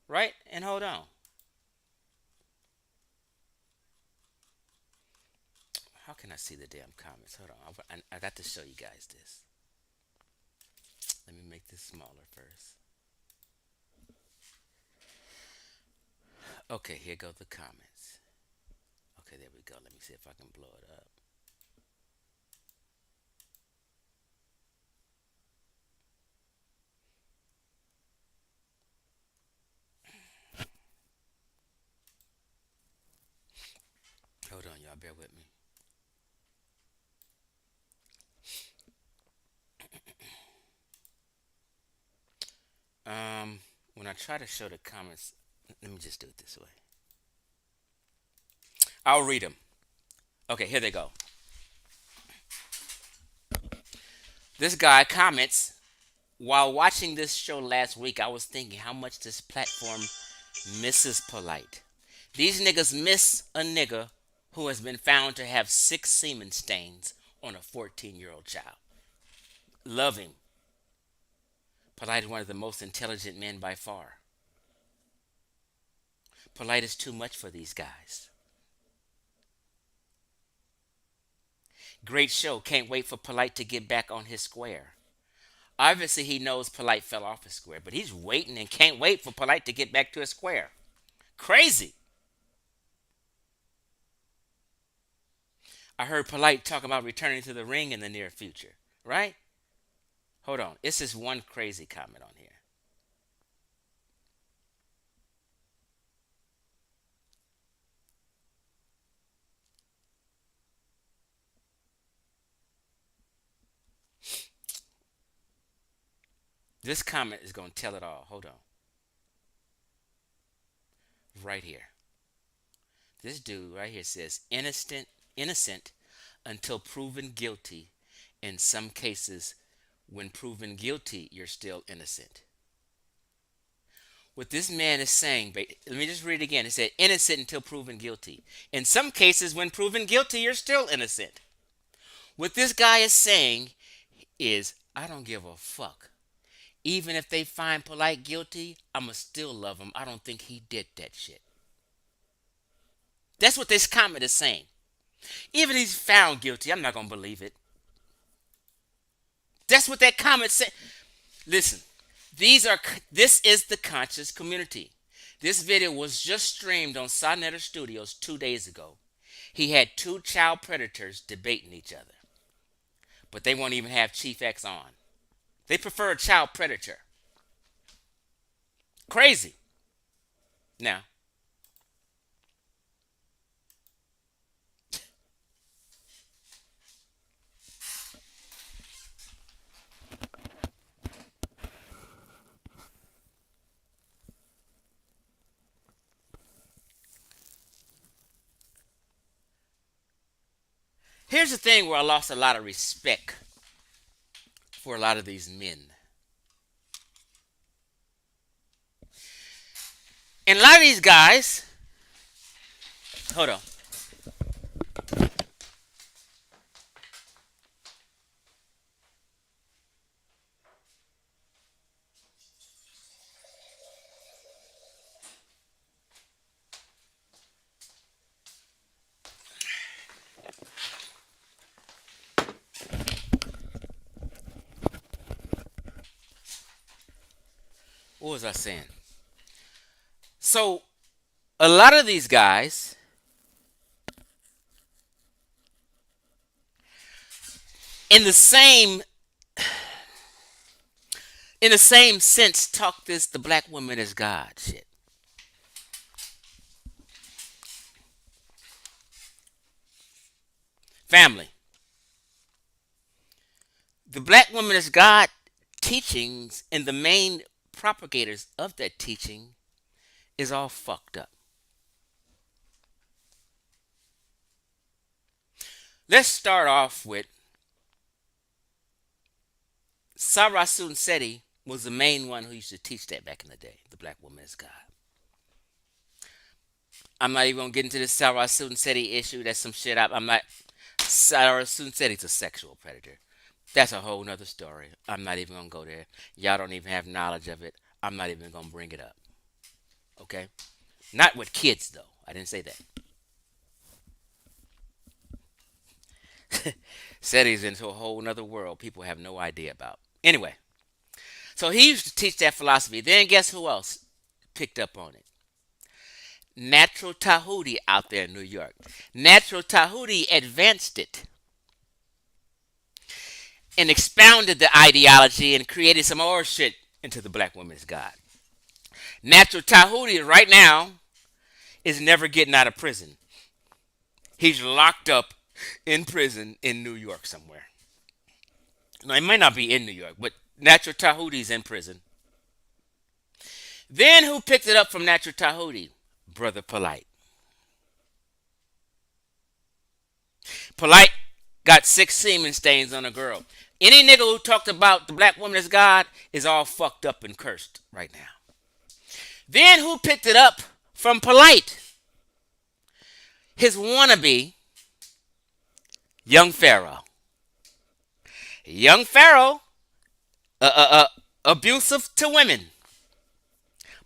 right? And hold on. How can I see the damn comments? Hold on. I got to show you guys this. Let me make this smaller first. Okay, here go the comments. Okay, there we go. Let me see if I can blow it up. Hold on, y'all. Bear with me. When I try to show the comments, let me just do it this way. I'll read them. Okay, here they go. This guy comments, while watching this show last week, I was thinking how much this platform misses Polite. These niggas miss a nigga who has been found to have 6 semen stains on a 14-year-old child. Love him. Polite is one of the most intelligent men by far. Polite is too much for these guys. Great show. Can't wait for Polite to get back on his square. Obviously, he knows Polite fell off his square, but he's waiting and can't wait for Polite to get back to his square. Crazy. I heard Polite talking about returning to the ring in the near future, right? Hold on. It's just one crazy comment on here. This comment is going to tell it all. Hold on. Right here. This dude right here says innocent until proven guilty. In some cases, when proven guilty, you're still innocent. What this man is saying, let me just read it again. It said innocent until proven guilty. In some cases, when proven guilty, you're still innocent. What this guy is saying is, I don't give a fuck. Even if they find Polite guilty, I'ma still love him. I don't think he did that shit. That's what this comment is saying. Even if he's found guilty, I'm not gonna believe it. That's what that comment said. Listen, this is the conscious community. This video was just streamed on Sonetter Studios 2 days ago. He had 2 child predators debating each other. but they won't even have Chief X on. They prefer a child predator. Crazy. Now, here's the thing where I lost a lot of respect for a lot of these men. And a lot of these guys, hold on. What was I saying? So, a lot of these guys, in the same sense, talk this the black woman is God shit. Family. The black woman is God teachings and the main propagators of that teaching is all fucked up. Let's start off with Sarah Seti was the main one who used to teach that back in the day. The black woman is God. I'm not even gonna get into this Sarah Seti issue. That's some shit. I'm not. Sarah Seti's a sexual predator. That's a whole nother story. I'm not even gonna go there. Y'all don't even have knowledge of it. I'm not even gonna bring it up. Okay? Not with kids though. I didn't say that. Seti's into a whole nother world people have no idea about. Anyway, so he used to teach that philosophy. Then guess who else picked up on it? Natural Tahuti out there in New York. Natural Tahuti advanced it and expounded the ideology and created some more shit into the black woman's God. Natural Tahuti right now is never getting out of prison. He's locked up in prison in New York somewhere. Now, he might not be in New York, but Natural Tahuti's in prison. Then who picked it up from Natural Tahuti? Brother Polite. Polite got 6 semen stains on a girl. Any nigga who talked about the black woman as God is all fucked up and cursed right now. Then who picked it up from Polite? His wannabe, Young Pharaoh. Young Pharaoh, abusive to women.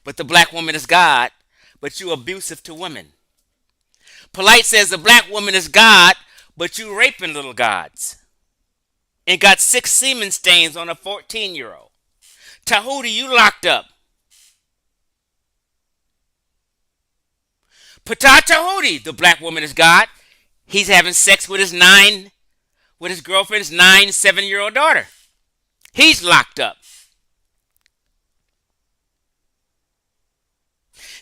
But the black woman is God, but you abusive to women. Polite says the black woman is God, but you raping little gods. And got 6 semen stains on a 14-year-old. Tahuti, you locked up. Pata Tahuti, the black woman is God. He's having sex with his girlfriend's 7-year-old daughter. He's locked up.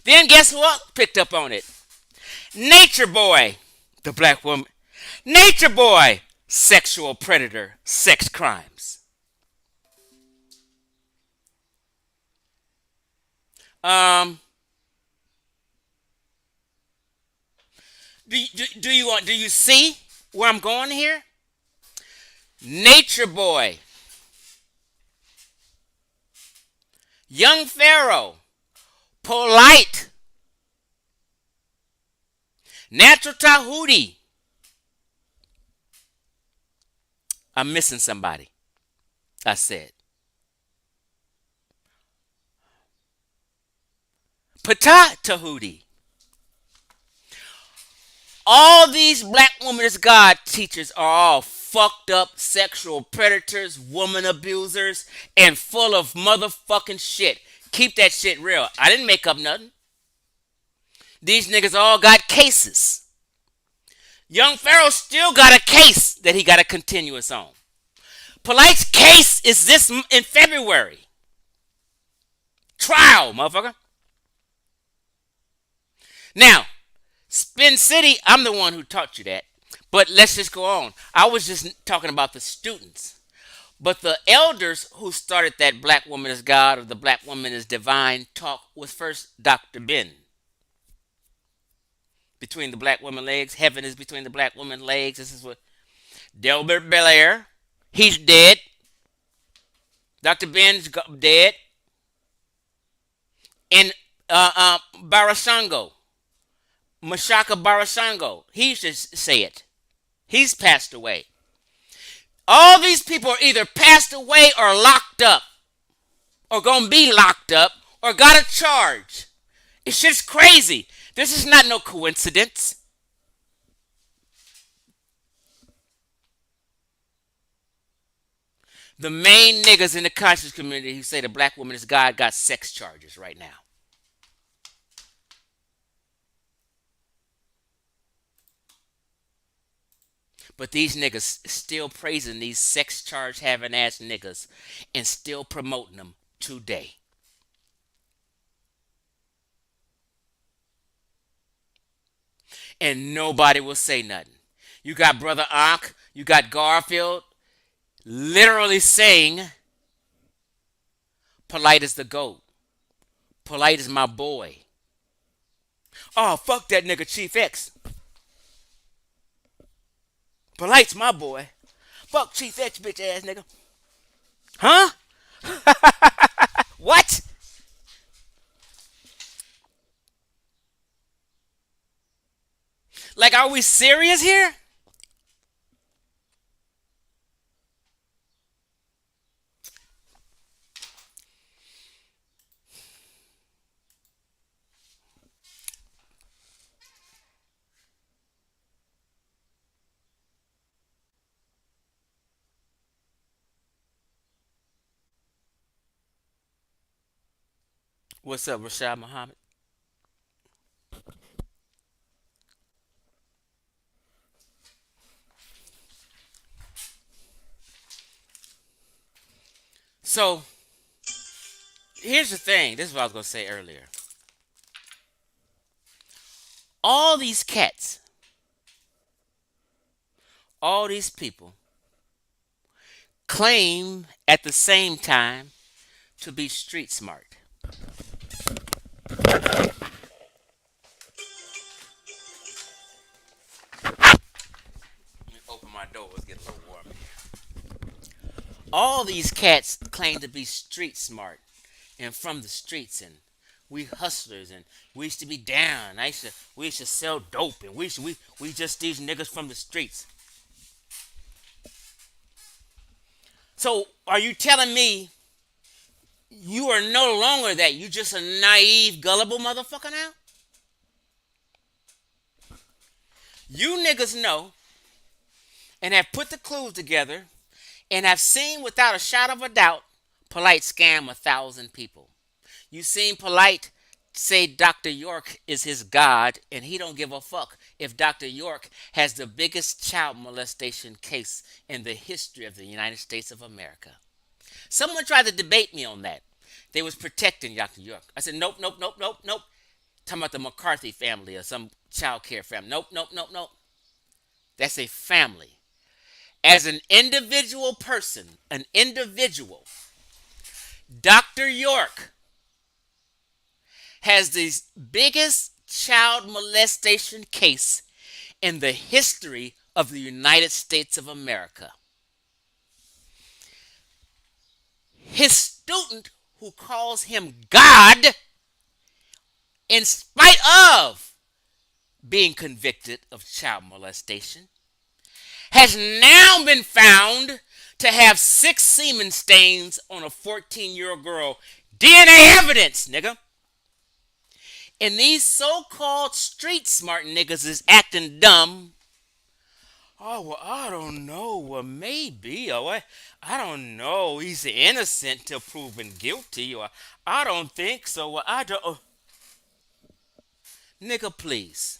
Then guess who else picked up on it? Nature Boy, the black woman. Nature Boy, sexual predator, sex crimes. Do you see where I'm going here? Nature Boy, Young Pharaoh, Polite, Natural Tahuti. I'm missing somebody. I said. Pata Tahuti. All these black women as God teachers are all fucked up sexual predators, woman abusers, and full of motherfucking shit. Keep that shit real. I didn't make up nothing. These niggas all got cases. Young Pharaoh still got a case that he got a continuous on. Polite's case is this in February. Trial, motherfucker. Now, Spin City, I'm the one who taught you that. But let's just go on. I was just talking about the students. But the elders who started that black woman is God or the black woman is divine talk was first Dr. Ben. Between the black woman legs, heaven is between the black woman legs. This is what Delbert Belair, he's dead. Dr. Ben's dead. And Barasango, Mashaka Barasango, he used to say it. He's passed away. All these people are either passed away or locked up, or gonna be locked up, or got a charge. It's just crazy. This is not no coincidence. The main niggas in the conscious community who say the black woman is God got sex charges right now. But these niggas still praising these sex charge having ass niggas and still promoting them today. And nobody will say nothing. You got Brother Ankh, you got Garfield literally saying, Polite is the GOAT. Polite is my boy. Oh, fuck that nigga Chief X. Polite's my boy. Fuck Chief X, bitch ass nigga. Huh? What? Like, are we serious here? What's up, Rashad Muhammad? So, here's the thing. This is what I was going to say earlier. All these cats, all these people claim at the same time to be street smart. Let me open my door. Let's get a little warm here. All these cats claim to be street smart and from the streets, and we hustlers, and we used to be down. We used to sell dope, and we just these niggas from the streets. So are you telling me you are no longer that? You just a naive, gullible motherfucker now? You niggas know and have put the clues together and have seen without a shadow of a doubt Polite scam 1,000 people. You seen Polite say Dr. York is his God, and he don't give a fuck if Dr. York has the biggest child molestation case in the history of the United States of America. Someone tried to debate me on that. They was protecting Dr. York. I said, nope, nope, nope, nope, nope. Talking about the McCarthy family or some child care family. Nope, nope, nope, nope. That's a family. As an individual person, an individual, Dr. York has the biggest child molestation case in the history of the United States of America. His student, who calls him God, in spite of being convicted of child molestation, has now been found to have 6 semen stains on a 14-year-old girl. DNA evidence, nigga. And these so-called street smart niggas is acting dumb. Oh, well, I don't know. Well, maybe. Or what? I don't know. He's innocent till proven guilty. Or I don't think so. Well, I don't. Nigga, please.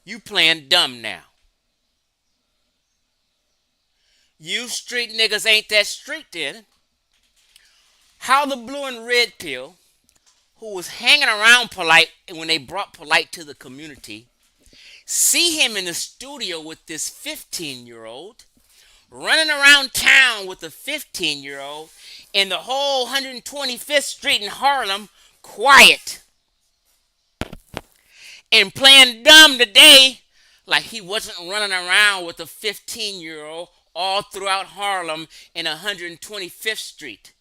You playing dumb now. You street niggas ain't that street then. How the blue and red pill, who was hanging around Polite when they brought Polite to the community, see him in the studio with this 15-year-old, running around town with a 15-year-old, in the whole 125th Street in Harlem, quiet, and playing dumb today like he wasn't running around with a 15-year-old all throughout Harlem in 125th Street.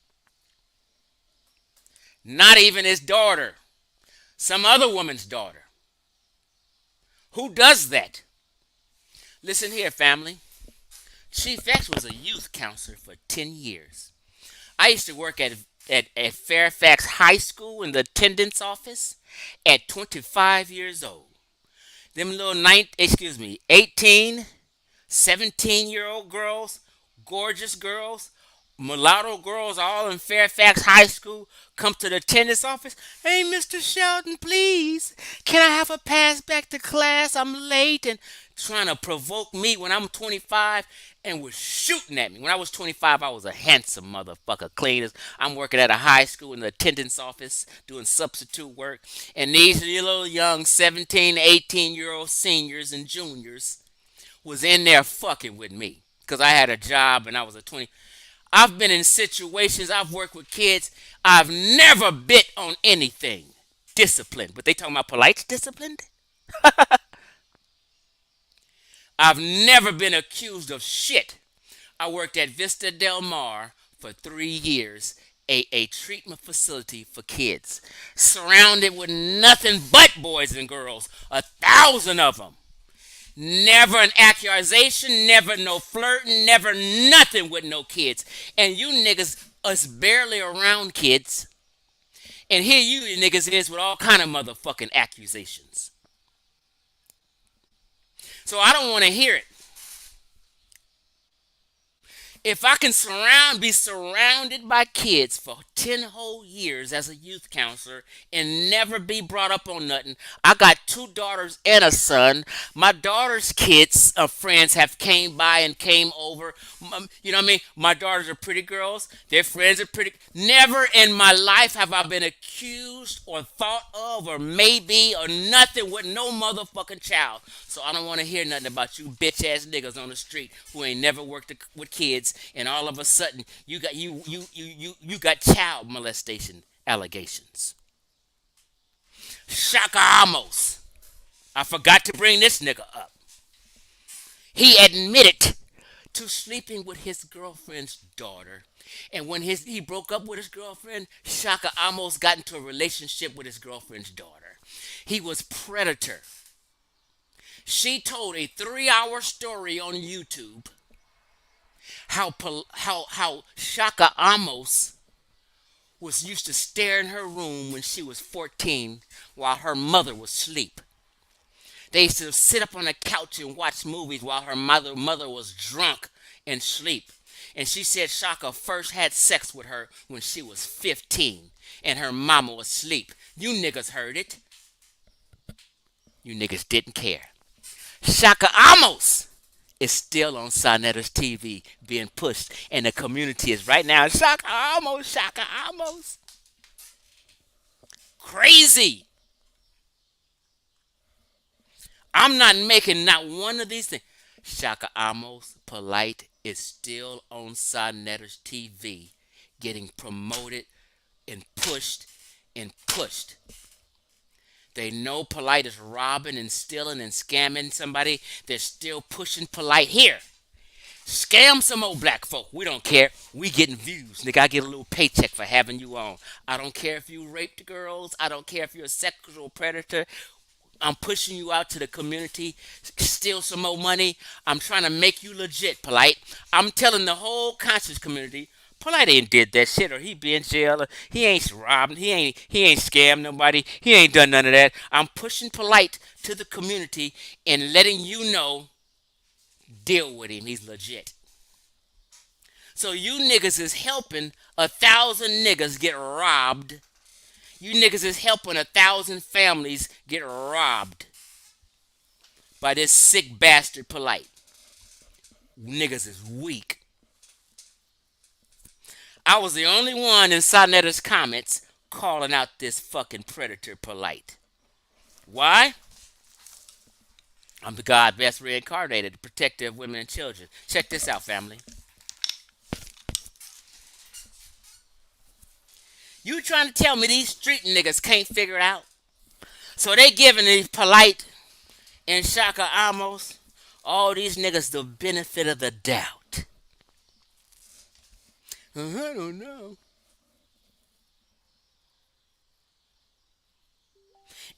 Not even his daughter, some other woman's daughter. Who does that? Listen here, family. Chief X was a youth counselor for 10 years. I used to work at Fairfax High School in the attendance office at 25 years old. Them little 18, 17-year-old girls, gorgeous girls, mulatto girls, all in Fairfax High School, come to the attendance office. Hey, Mr. Sheldon, please, can I have a pass back to class? I'm late, and trying to provoke me when I'm 25 and was shooting at me. When I was 25, I was a handsome motherfucker, clean as I'm working at a high school in the attendance office doing substitute work. And these little young 17, 18-year-old seniors and juniors was in there fucking with me because I had a job and I was a 20. I've been in situations, I've worked with kids, I've never bit on anything. Disciplined. But they talking about polite disciplined? I've never been accused of shit. I worked at Vista Del Mar for 3 years, a treatment facility for kids, surrounded with nothing but boys and girls, 1,000 of them. Never an accusation, never no flirting, never nothing with no kids. And you niggas, us barely around kids. And here you niggas is with all kind of motherfucking accusations. So I don't want to hear it. If I can be surrounded by kids for 10 whole years as a youth counselor and never be brought up on nothing, I got 2 daughters and a son. My daughter's kids, friends have came by and came over. You know what I mean? My daughters are pretty girls. Their friends are pretty. Never in my life have I been accused or thought of or maybe or nothing with no motherfucking child. So I don't want to hear nothing about you bitch ass niggas on the street who ain't never worked with kids, and all of a sudden you got child molestation allegations. Shaka Amos. I forgot to bring this nigga up. He admitted to sleeping with his girlfriend's daughter. And when he broke up with his girlfriend, Shaka Amos got into a relationship with his girlfriend's daughter. He was predator. She told a 3-hour story on YouTube how Shaka Amos was used to stare in her room when she was 14 while her mother was asleep. They used to sit up on the couch and watch movies while her mother was drunk and sleep. And she said Shaka first had sex with her when she was 15 and her mama was asleep. You niggas heard it. You niggas didn't care. Shaka Amos is still on Sonetta's TV being pushed, and the community is right now Shaka Amos, Shaka Amos. Crazy. I'm not making not one of these things. Shaka Amos, Polite, is still on Sonetta's TV getting promoted and pushed and pushed. They know Polite is robbing and stealing and scamming somebody. They're still pushing Polite here. Scam some old black folk. We don't care. We getting views. Nigga, I get a little paycheck for having you on. I don't care if you raped girls. I don't care if you're a sexual predator. I'm pushing you out to the community. Steal some more money. I'm trying to make you legit, Polite. I'm telling the whole conscious community, Polite ain't did that shit, or he be in jail, or he ain't robbed, he ain't scammed nobody, he ain't done none of that. I'm pushing Polite to the community and letting you know, deal with him, he's legit. So you niggas is helping 1,000 niggas get robbed. You niggas is helping 1,000 families get robbed by this sick bastard Polite. Niggas is weak. I was the only one in Sonetta's comments calling out this fucking predator polite. Why? I'm the God best reincarnated, the protector of women and children. Check this out, family. You trying to tell me these street niggas can't figure it out? So they giving these polite and Shaka Amos, all these niggas the benefit of the doubt. I don't know.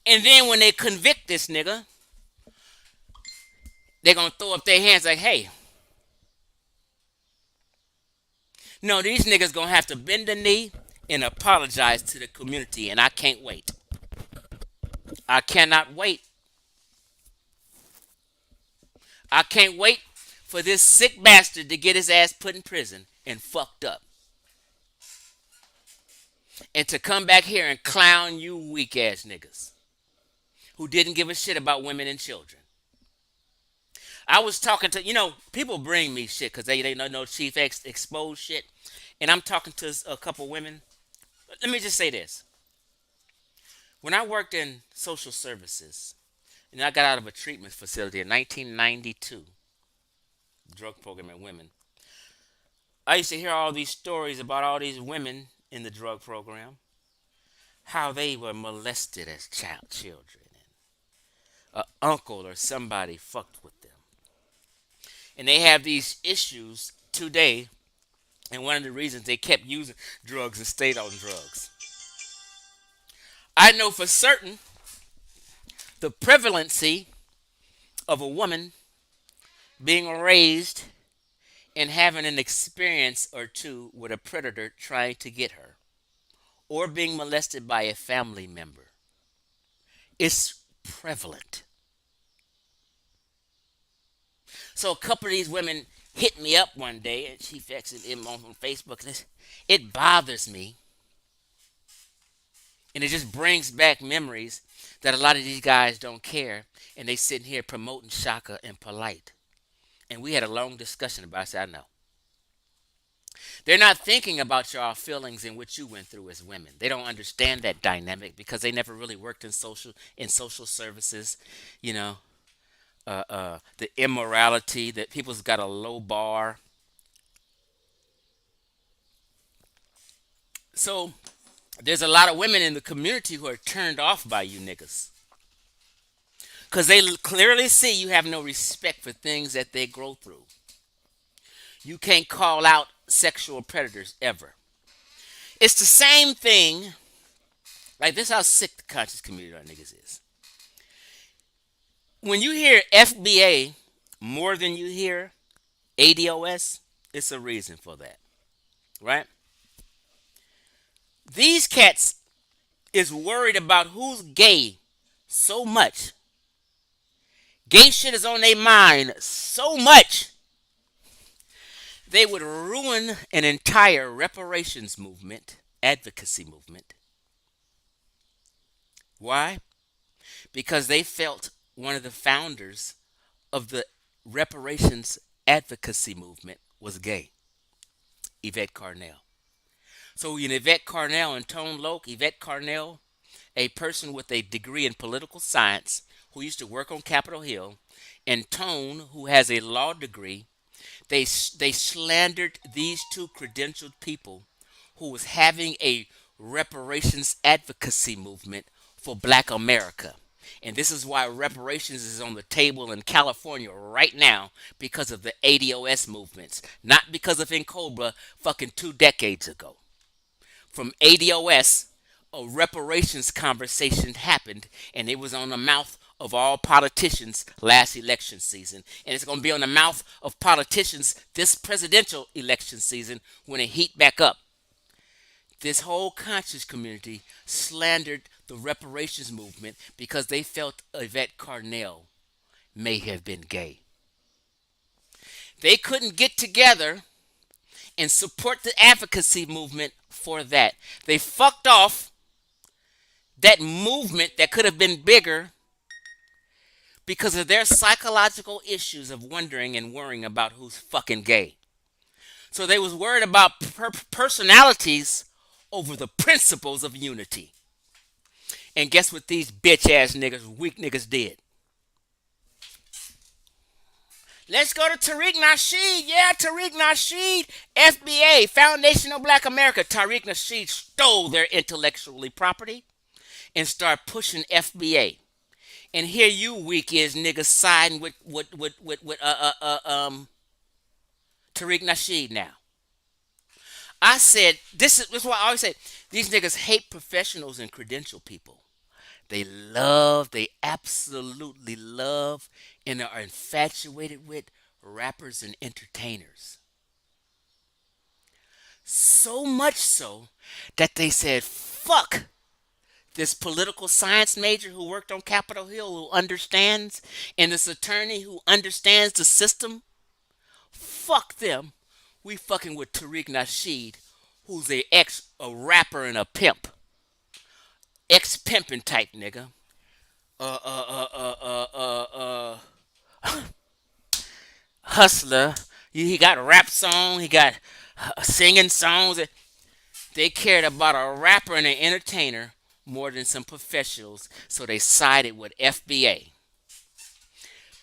And then when they convict this nigga, they're gonna throw up their hands like, hey, no, these niggas gonna have to bend the knee and apologize to the community, and I can't wait. I cannot wait. I can't wait for this sick bastard to get his ass put in prison and fucked up. And to come back here and clown you weak ass niggas who didn't give a shit about women and children. I was talking to, people bring me shit because they know Chief X exposed shit. And I'm talking to a couple women. Let me just say this. When I worked in social services, and I got out of a treatment facility in 1992, drug program and women, I used to hear all these stories about all these women in the drug program, how they were molested as children, and an uncle or somebody fucked with them. And they have these issues today, and one of the reasons they kept using drugs and stayed on drugs. I know for certain the prevalency of a woman being raised and having an experience or two with a predator trying to get her, or being molested by a family member. It's prevalent. So a couple of these women hit me up one day, and she texted him on Facebook, and it bothers me. And it just brings back memories that a lot of these guys don't care, and they sitting here promoting Shaka and polite. And we had a long discussion about it. I said, I know. They're not thinking about your feelings and what you went through as women. They don't understand that dynamic because they never really worked in social services. The immorality that people's got a low bar. So there's a lot of women in the community who are turned off by you niggas. Because they clearly see you have no respect for things that they grow through. You can't call out sexual predators ever. It's the same thing. Like, this is how sick the conscious community of niggas is. When you hear FBA more than you hear ADOS, it's a reason for that. Right? These cats is worried about who's gay so much. Gay shit is on their mind so much. They would ruin an entire reparations movement, advocacy movement. Why? Because they felt one of the founders of the reparations advocacy movement was gay, Yvette Carnell. So in Yvette Carnell and Tone Loc, Yvette Carnell, a person with a degree in political science who used to work on Capitol Hill, and Tone, who has a law degree, they slandered these two credentialed people who was having a reparations advocacy movement for Black America. And this is why reparations is on the table in California right now, because of the ADOS movements, not because of Incobra fucking 2 decades ago. From ADOS, a reparations conversation happened, and it was on the mouth of all politicians last election season. And it's going to be on the mouth of politicians this presidential election season when it heat back up. This whole conscious community slandered the reparations movement because they felt Yvette Carnell may have been gay. They couldn't get together and support the advocacy movement for that. They fucked off that movement that could have been bigger because of their psychological issues of wondering and worrying about who's fucking gay. So they was worried about personalities over the principles of unity. And guess what these bitch ass niggas, weak niggas did? Let's go to Tariq Nasheed. Yeah, Tariq Nasheed, FBA, Foundation of Black America. Tariq Nasheed stole their intellectually property and started pushing FBA. And here you weak is niggas siding with Tariq Nasheed now. I said this is why I always say these niggas hate professionals and credential people. They absolutely love, and are infatuated with rappers and entertainers. So much so that they said, fuck this political science major who worked on Capitol Hill who understands, and this attorney who understands the system. Fuck them. We fucking with Tariq Nasheed, who's a rapper and a pimp. Ex pimping type nigga. Uh, uh, uh, uh, uh, uh, Hustler. He got a rap song. He got singing songs. They cared about a rapper and an entertainer more than some professionals, so they sided with FBA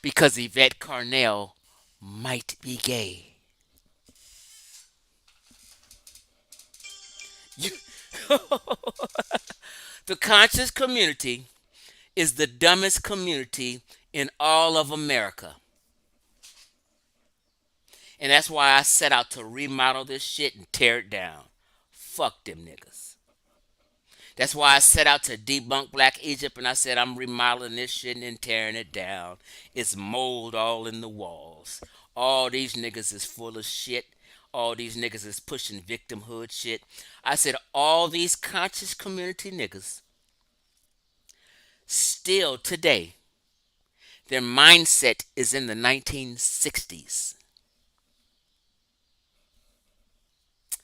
because Yvette Carnell might be gay. You, the conscious community is the dumbest community in all of America. And that's why I set out to remodel this shit and tear it down. Fuck them niggas. That's why I set out to debunk Black Egypt, and I said I'm remodeling this shit and tearing it down. It's mold all in the walls. All these niggas is full of shit. All these niggas is pushing victimhood shit. I said all these conscious community niggas still today, their mindset is in the 1960s.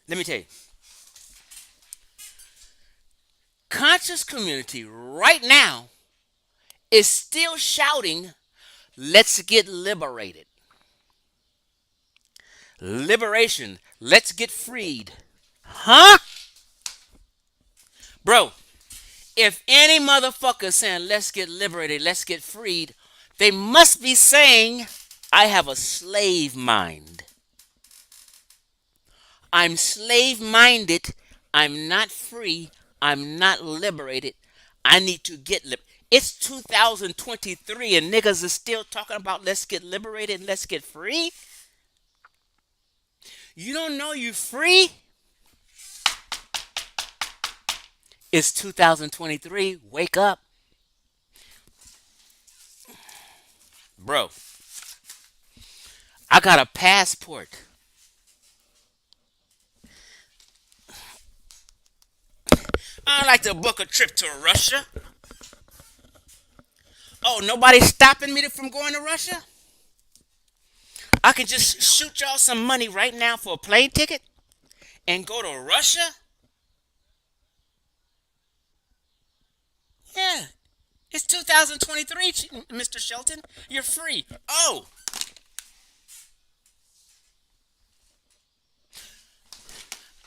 Let me tell you. Conscious community right now is still shouting, let's get liberated. Liberation. Let's get freed. Huh? Bro, if any motherfucker saying let's get liberated, let's get freed, they must be saying I have a slave mind. I'm slave minded. I'm not free. I'm not liberated. I need to get liberated. It's 2023 and niggas is still talking about let's get liberated and let's get free. You don't know you free? It's 2023. Wake up. Bro, I got a passport. I'd like to book a trip to Russia. Oh, nobody's stopping me from going to Russia? I can just shoot y'all some money right now for a plane ticket and go to Russia? Yeah. It's 2023, Mr. Shelton. You're free. Oh.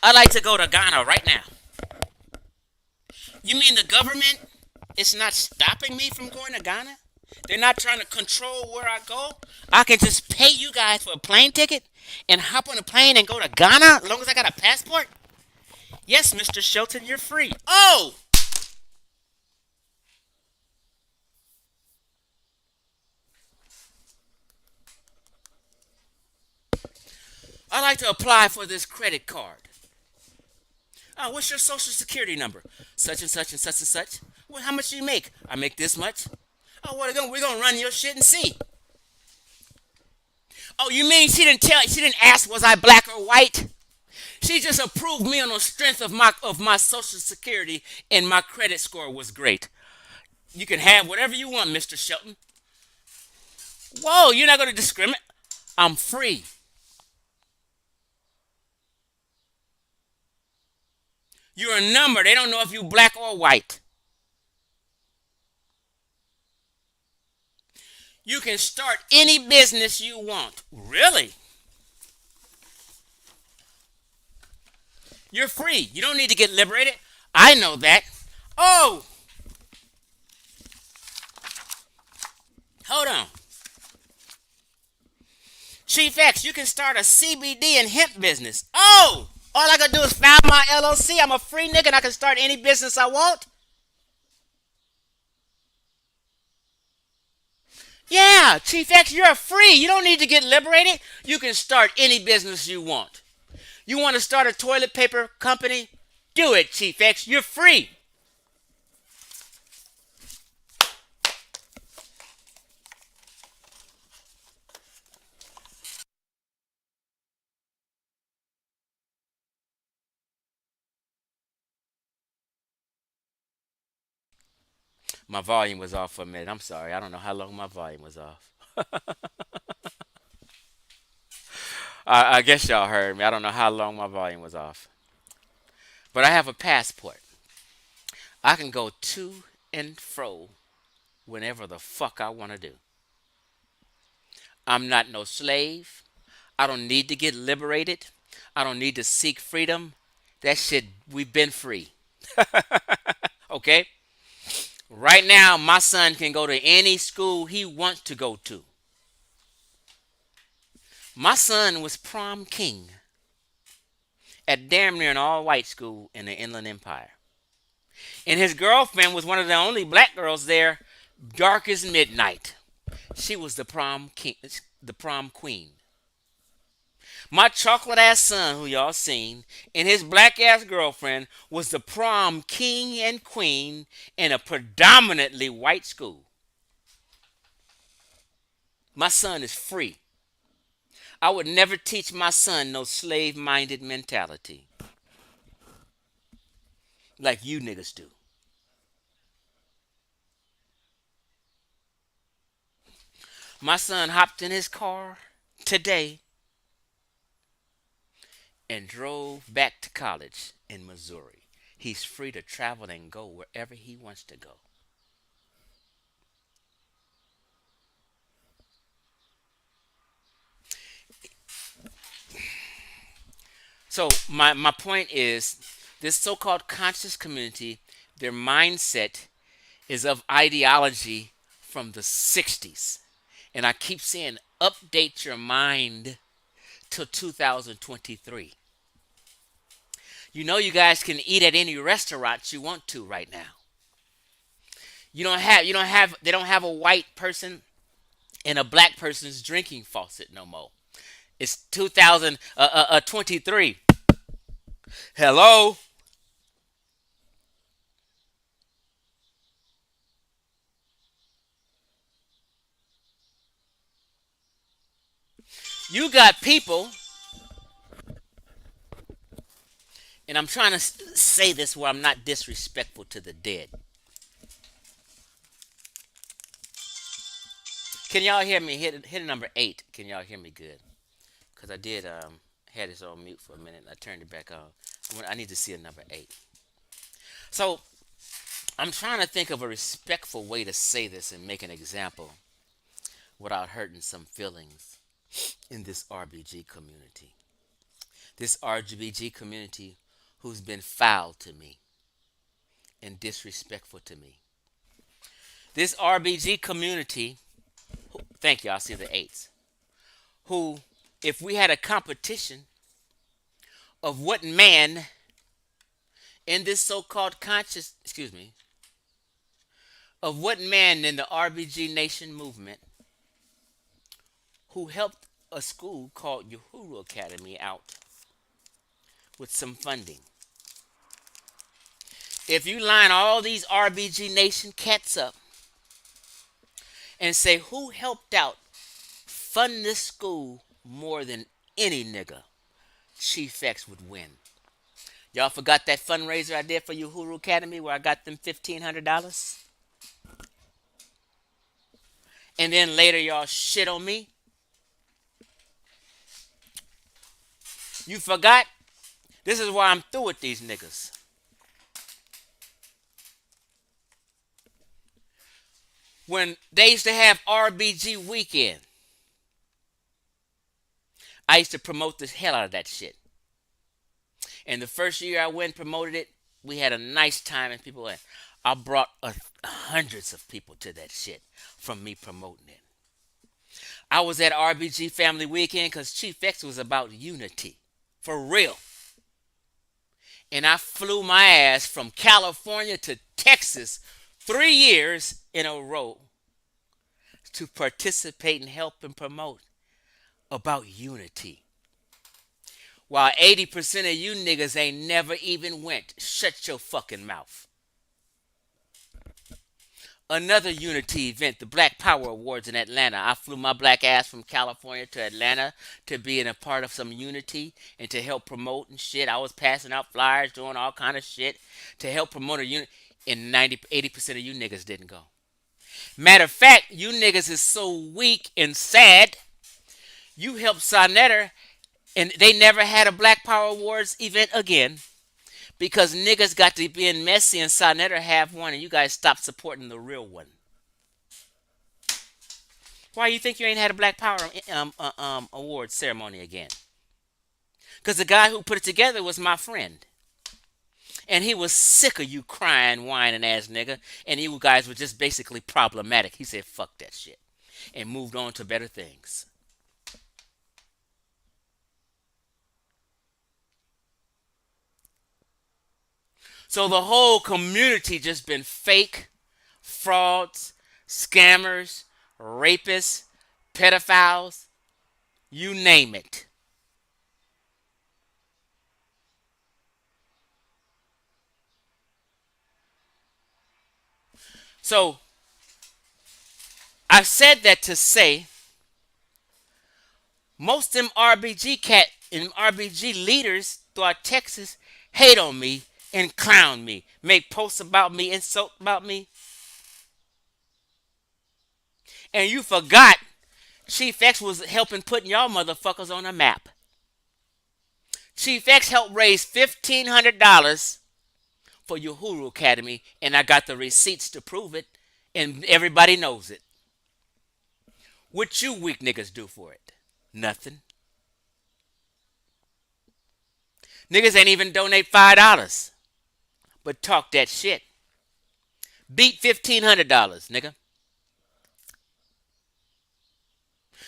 I'd like to go to Ghana right now. You mean the government is not stopping me from going to Ghana? They're not trying to control where I go? I can just pay you guys for a plane ticket and hop on a plane and go to Ghana as long as I got a passport? Yes, Mr. Shelton, you're free. Oh! I'd like to apply for this credit card. Oh, what's your social security number? Such and such and such and such. Well, how much do you make? I make this much. Oh, we're gonna run your shit and see. Oh, you mean she didn't ask was I black or white? She just approved me on the strength of my social security and my credit score was great. You can have whatever you want, Mr. Shelton. Whoa, you're not gonna discriminate. I'm free. You're a number. They don't know if you black or white. You can start any business you want. Really? You're free. You don't need to get liberated. I know that. Oh, hold on. Chief X, you can start a CBD and hemp business. Oh, all I gotta do is file my LLC. I'm a free nigga and I can start any business I want. Yeah, Chief X, you're free. You don't need to get liberated. You can start any business you want. You want to start a toilet paper company? Do it, Chief X. You're free. My volume was off for a minute. I'm sorry. I don't know how long my volume was off. I guess y'all heard me. I don't know how long my volume was off. But I have a passport. I can go to and fro whenever the fuck I want to do. I'm not no slave. I don't need to get liberated. I don't need to seek freedom. That shit, we've been free. Okay? Right now, my son can go to any school he wants to go to. My son was prom king at damn near an all white school in the Inland Empire. And his girlfriend was one of the only black girls there, dark as midnight. She was the prom king, the prom queen. My chocolate ass son, who y'all seen, and his black ass girlfriend was the prom king and queen in a predominantly white school. My son is free. I would never teach my son no slave minded mentality like you niggas do. My son hopped in his car today and drove back to college in Missouri. He's free to travel and go wherever he wants to go. So my point is this so-called conscious community, their mindset is of ideology from the 60s. And I keep saying update your mind to 2023. You know you guys can eat at any restaurant you want to right now. They don't have a white person and a black person's drinking faucet no more. It's 2023. Hello? You got people, and I'm trying to say this where I'm not disrespectful to the dead. Can y'all hear me? Hit number 8. Can y'all hear me good? Because I did had this on mute for a minute and I turned it back on. I need to see a number 8. So I'm trying to think of a respectful way to say this and make an example without hurting some feelings in this RBG community. This RBG community who's been foul to me and disrespectful to me. This RBG community, thank you, I see the 8s, who, if we had a competition of what man in this so-called conscious, of what man in the RBG Nation movement who helped a school called Uhuru Academy out with some funding. If you line all these RBG Nation cats up and say who helped out fund this school more than any nigga, Chief X would win. Y'all forgot that fundraiser I did for Uhuru Academy where I got them $1,500? And then later y'all shit on me? You forgot? This is why I'm through with these niggas. When they used to have RBG weekend, I used to promote the hell out of that shit. And the first year I went and promoted it, we had a nice time and people went. I brought hundreds of people to that shit from me promoting it. I was at RBG Family Weekend because Chief X was about unity. For real. And I flew my ass from California to Texas 3 years in a row to participate and help and promote about unity. While 80% of you niggas ain't never even went. Shut your fucking mouth. Another unity event, the Black Power Awards in Atlanta. I flew my black ass from California to Atlanta to be in a part of some unity and to help promote and shit. I was passing out flyers, doing all kind of shit to help promote a unity. And 80% of you niggas didn't go. Matter of fact, you niggas is so weak and sad. You helped Sonetta, and they never had a Black Power Awards event again because niggas got to being messy and Sonetta have one, and you guys stopped supporting the real one. Why you think you ain't had a Black Power Awards ceremony again? Because the guy who put it together was my friend. And he was sick of you crying, whining ass nigga. And you guys were just basically problematic. He said, fuck that shit. And moved on to better things. So the whole community just been fake, frauds, scammers, rapists, pedophiles, you name it. So I said that to say most of them RBG leaders throughout Texas hate on me and clown me, make posts about me, insult about me. And you forgot Chief X was helping putting y'all motherfuckers on a map. Chief X helped raise $1,500 for Uhuru Academy, and I got the receipts to prove it, and everybody knows it. What you weak niggas do for it? Nothing. Niggas ain't even donate $5, but talk that shit. Beat $1,500, nigga.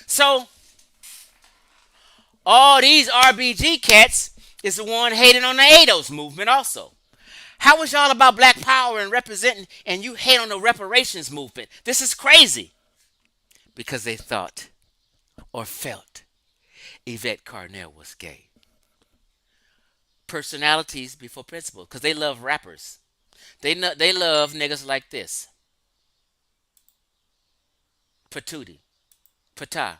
So, all these RBG cats is the one hating on the ADOS movement also. How is y'all about black power and representing and you hate on the reparations movement? This is crazy. Because they thought or felt Yvette Carnell was gay. Personalities before principles. Because they love rappers. They love niggas like this. Patootie. Patah.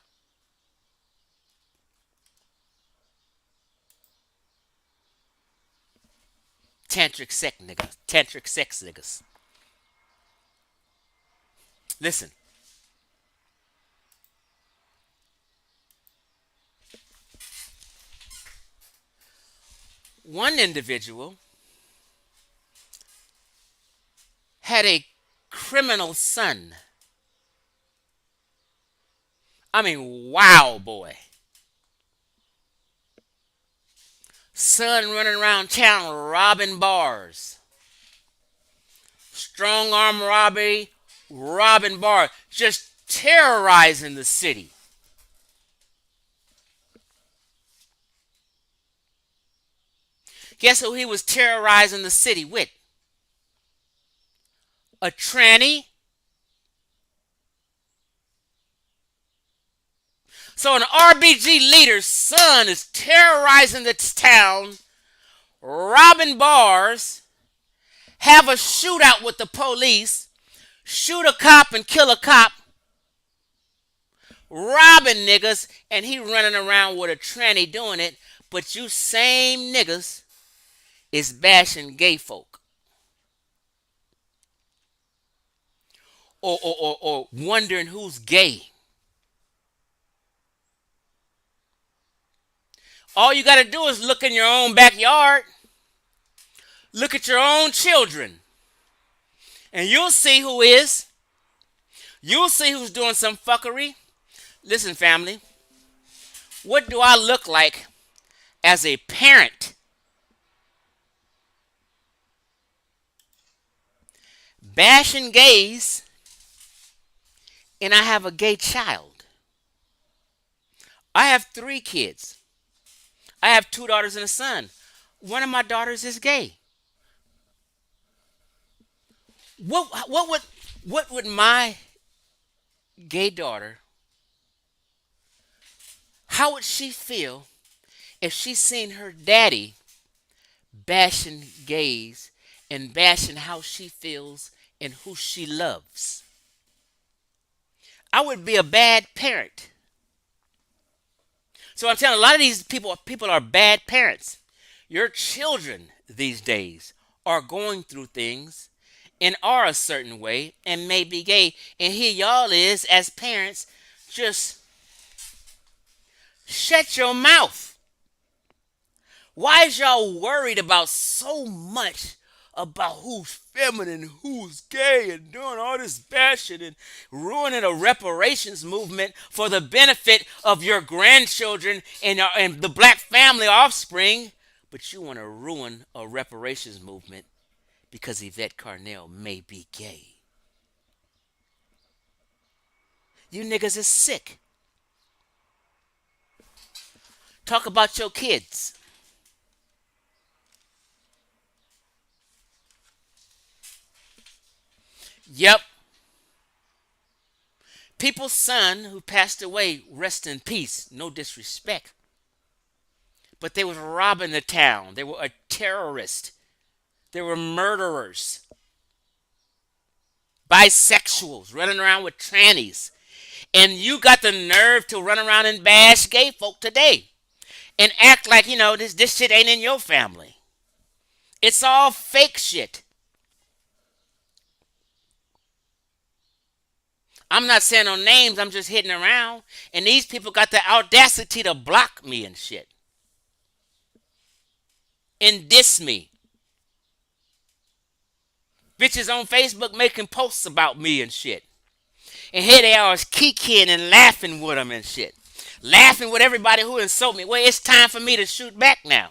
Tantric sex niggas. Tantric sex niggas. Listen. One individual had a criminal son. I mean, wow, boy. Son running around town robbing bars. Strong arm robbery, robbing bars. Just terrorizing the city. Guess who he was terrorizing the city with? A tranny. So an RBG leader's son is terrorizing the town, robbing bars, have a shootout with the police, shoot a cop and kill a cop, robbing niggas, and he running around with a tranny doing it, but you same niggas is bashing gay folk. Or wondering who's gay. All you got to do is look in your own backyard. Look at your own children. And you'll see who is. You'll see who's doing some fuckery. Listen, family. What do I look like as a parent bashing gays, and I have a gay child. I have 3 kids. I have 2 daughters and a son. One of my daughters is gay. What would my gay daughter, how would she feel if she seen her daddy bashing gays and bashing how she feels and who she loves? I would be a bad parent. So I'm telling you, a lot of these people are bad parents. Your children these days are going through things and are a certain way and may be gay. And here y'all is as parents, just shut your mouth. Why is y'all worried about so much about who's feminine, who's gay, and doing all this bashing and ruining a reparations movement for the benefit of your grandchildren and the black family offspring? But you want to ruin a reparations movement because Yvette Carnell may be gay. You niggas is sick. Talk about your kids. Yep. People's son who passed away, rest in peace, no disrespect. But they was robbing the town. They were a terrorist. They were murderers. Bisexuals running around with trannies. And you got the nerve to run around and bash gay folk today. And act like, this shit ain't in your family. It's all fake shit. I'm not saying no names, I'm just hitting around. And these people got the audacity to block me and shit. And diss me. Bitches on Facebook making posts about me and shit. And here they are kikiing and laughing with them and shit. Laughing with everybody who insult me. Well, it's time for me to shoot back now.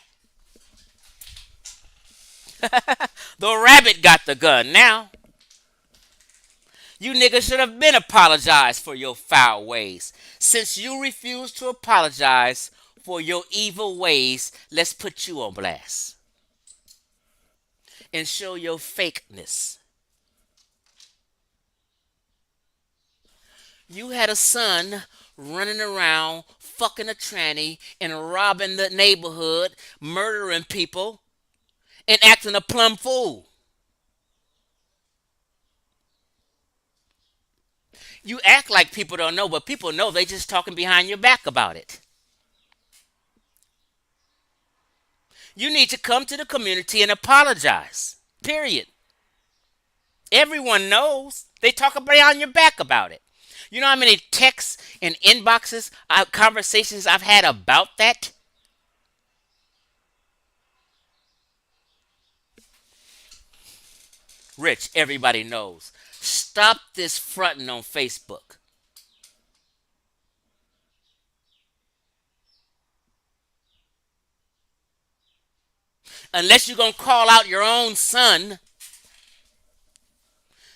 The rabbit got the gun now. You niggas should have been apologized for your foul ways. Since you refuse to apologize for your evil ways, let's put you on blast. And show your fakeness. You had a son running around, fucking a tranny, and robbing the neighborhood, murdering people, and acting a plumb fool. You act like people don't know, but people know. They just talking behind your back about it. You need to come to the community and apologize. Period. Everyone knows. They talk behind your back about it. You know how many texts and inboxes, conversations I've had about that? Rich, everybody knows. Stop this fronting on Facebook. Unless you're going to call out your own son,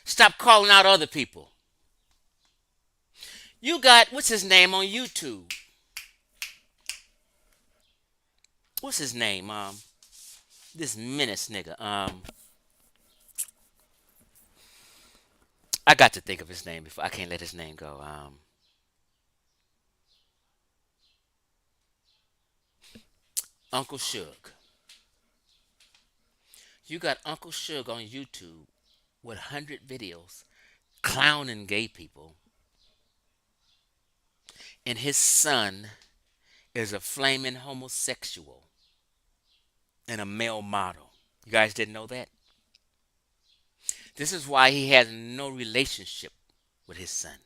stop calling out other people. You got, what's his name on YouTube? What's his name? This menace nigga. I got to think of his name before I can't let his name go. Uncle Suge. You got Uncle Suge on YouTube with 100 videos clowning gay people. And his son is a flaming homosexual and a male model. You guys didn't know that? This is why he has no relationship with his son.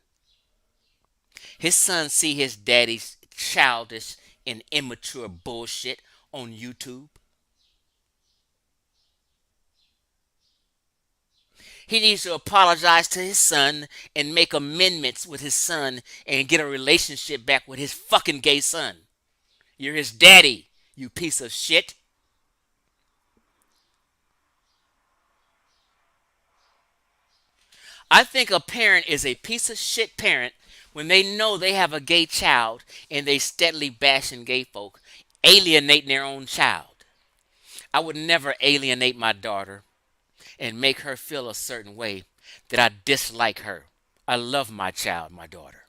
His son see his daddy's childish and immature bullshit on YouTube. He needs to apologize to his son and make amendments with his son and get a relationship back with his fucking gay son. You're his daddy, you piece of shit. I think a parent is a piece of shit parent when they know they have a gay child and they steadily bashing gay folk, alienating their own child. I would never alienate my daughter and make her feel a certain way that I dislike her. I love my child, my daughter.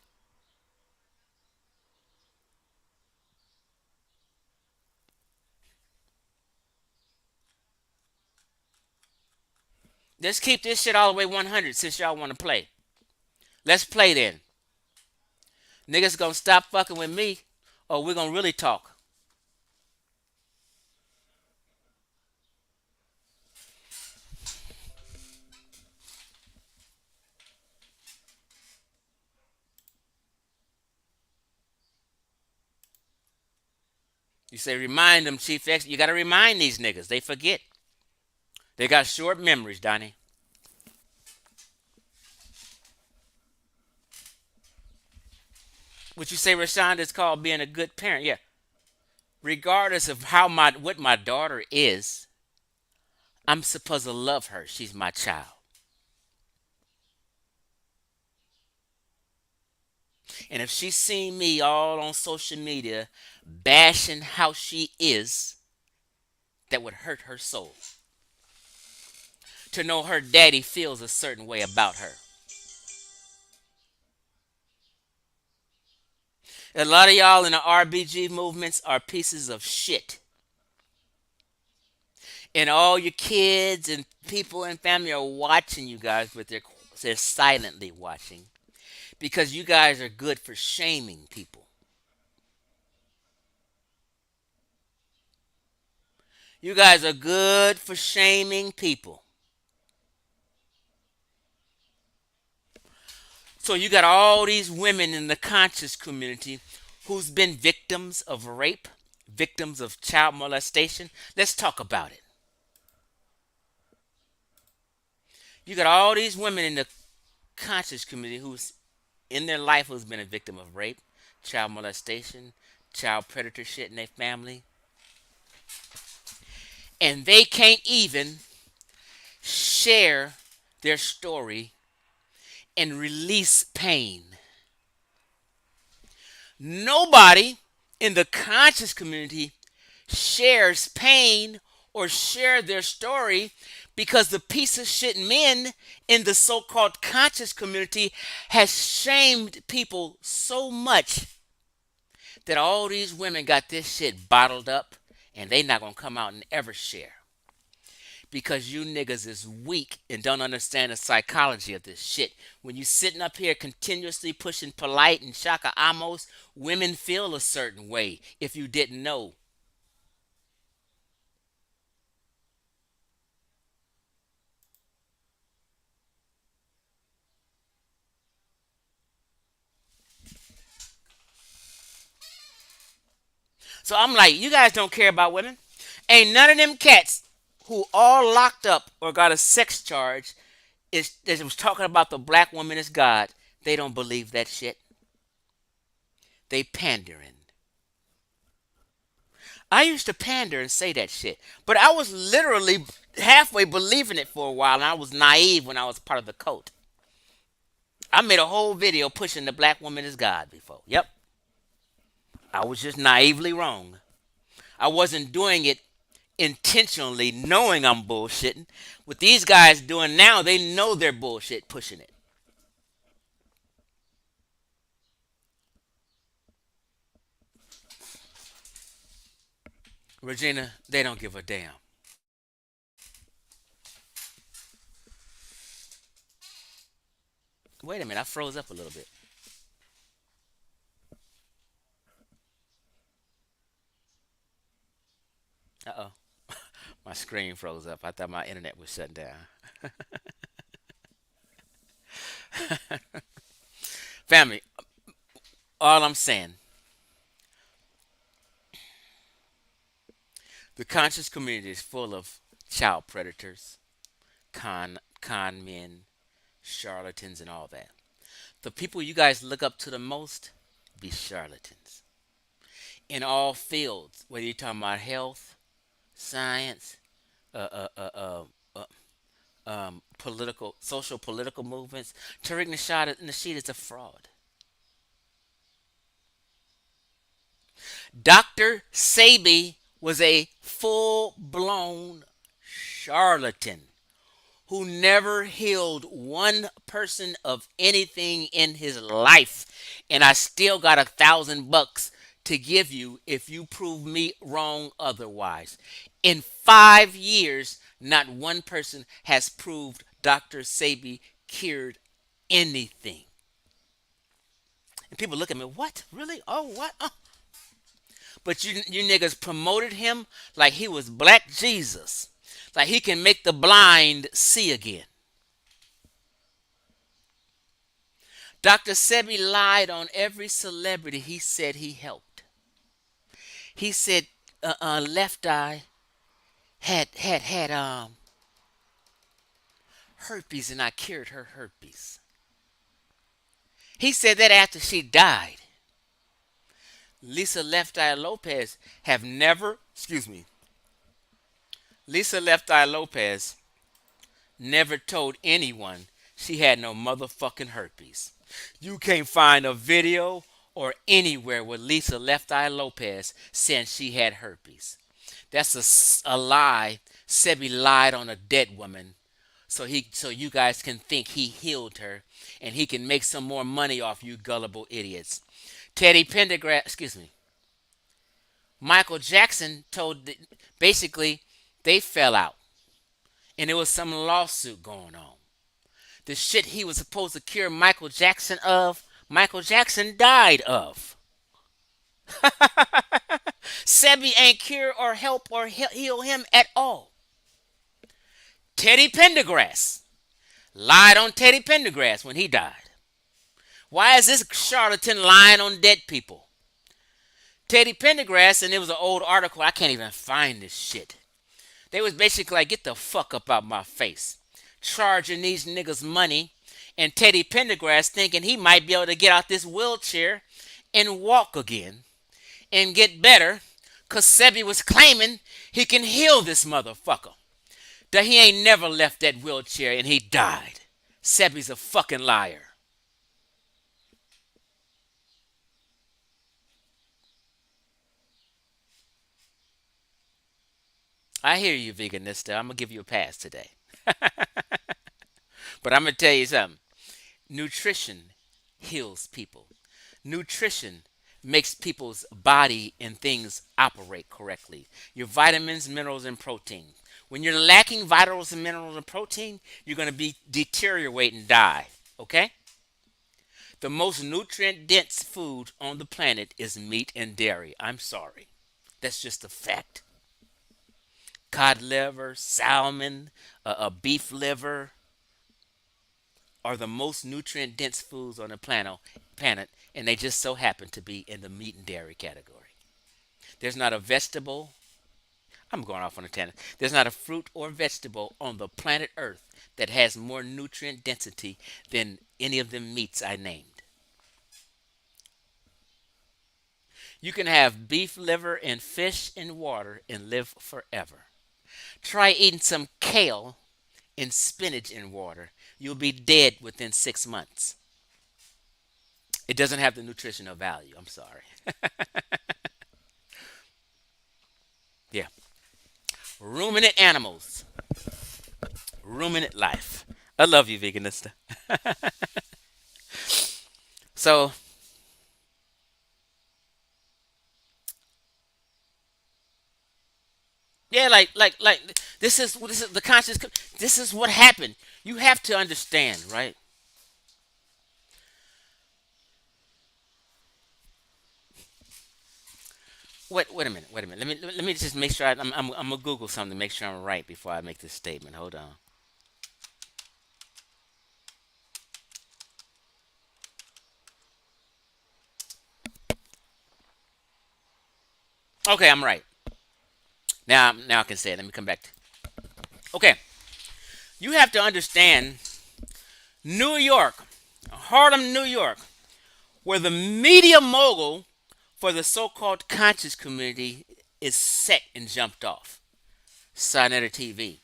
Let's keep this shit all the way 100 since y'all want to play. Let's play then. Niggas gonna stop fucking with me or we're gonna really talk. You say remind them, Chief X. You gotta remind these niggas. They forget. They got short memories, Donnie. What you say, Rashawn, is called being a good parent. Yeah. Regardless of how my what my daughter is, I'm supposed to love her. She's my child. And if she seen me all on social media bashing how she is, that would hurt her soul. To know her daddy feels a certain way about her. A lot of y'all in the RBG movements are pieces of shit. And all your kids and people and family are watching you guys, but they're silently watching because you guys are good for shaming people. You guys are good for shaming people. So you got all these women in the conscious community who's been victims of rape, victims of child molestation. Let's talk about it. You got all these women in the conscious community who's in their life who's been a victim of rape, child molestation, child predator shit in their family. And they can't even share their story and release pain. Nobody in the conscious community shares pain or share their story because the piece of shit men in the so-called conscious community has shamed people so much that all these women got this shit bottled up and they not gonna come out and ever share because you niggas is weak and don't understand the psychology of this shit. When you sitting up here continuously pushing polite and Shaka Amos, women feel a certain way if you didn't know. So I'm like, you guys don't care about women? Ain't none of them cats who all locked up or got a sex charge is that was talking about the black woman as God. They don't believe that shit. They pandering. I used to pander and say that shit, but I was literally halfway believing it for a while, and I was naive when I was part of the cult. I made a whole video pushing the black woman as God before. Yep, I was just naively wrong. I wasn't doing it intentionally, knowing I'm bullshitting. What these guys doing now, they know they're bullshit pushing it. Regina, they don't give a damn. Wait a minute, I froze up a little bit. Uh oh. My screen froze up. I thought my internet was shutting down. Family, all I'm saying, the conscious community is full of child predators, con men, charlatans, and all that. The people you guys look up to the most be charlatans in all fields, whether you're talking about health, science, uh, uh, uh, uh, social political movements. Tariq Nasheed is a fraud. Dr. Sabi was a full blown charlatan who never healed one person of anything in his life. And I still got $1,000 to give you if you prove me wrong otherwise. In 5 years, not one person has proved Dr. Sabi cured anything. And people look at me, what? Really? Oh, what? Oh. But you niggas promoted him like he was Black Jesus. Like he can make the blind see again. Dr. Sebi lied on every celebrity he said he helped. He said Left Eye had herpes and I cured her herpes. He said that after she died. Lisa Left Eye Lopez have never, excuse me, Lisa Left Eye Lopez never told anyone she had no motherfucking herpes. You can't find a video or anywhere with Lisa Left Eye Lopez saying she had herpes. That's a lie. Sebi lied on a dead woman so you guys can think he healed her and he can make some more money off you gullible idiots. Teddy Pendergrass, excuse me. Michael Jackson basically they fell out and there was some lawsuit going on. The shit he was supposed to cure Michael Jackson of, Michael Jackson died of. Sebi ain't cure or help or heal him at all. Teddy Pendergrass lied on Teddy Pendergrass when he died. Why is this charlatan lying on dead people? Teddy Pendergrass, and it was an old article, I can't even find this shit. They was basically like, get the fuck up out my face. Charging these niggas money, and Teddy Pendergrass thinking he might be able to get out this wheelchair and walk again and get better because Sebi was claiming he can heal this motherfucker. That he ain't never left that wheelchair and he died. Sebi's a fucking liar. I hear you, veganista. I'm going to give you a pass today. But I'm going to tell you something. Nutrition heals people. Nutrition makes people's body and things operate correctly. Your vitamins, minerals, and protein. When you're lacking vitamins and minerals and protein, you're going to be deteriorate and die. Okay? The most nutrient dense food on the planet is meat and dairy. I'm sorry. That's just a fact. Cod liver, salmon, beef liver are the most nutrient dense foods on the planet, and they just so happen to be in the meat and dairy category. There's not a vegetable, I'm going off on a tangent. There's not a fruit or vegetable on the planet Earth that has more nutrient density than any of the meats I named. You can have beef liver and fish in water and live forever. Try eating some kale and spinach in water. You'll be dead within 6 months. It doesn't have the nutritional value. I'm sorry. Yeah. Ruminant animals. Ruminant life. I love you, veganista. So, yeah, like this is the conscious. This is what happened. You have to understand, right? Wait a minute. Wait a minute. Let me just make sure I'm gonna Google something to make sure I'm right before I make this statement. Hold on. Okay, I'm right. Now I can say it. Let me come back. Okay, you have to understand New York, Harlem, New York, where the media mogul for the so-called conscious community is set and jumped off. Sinetta TV.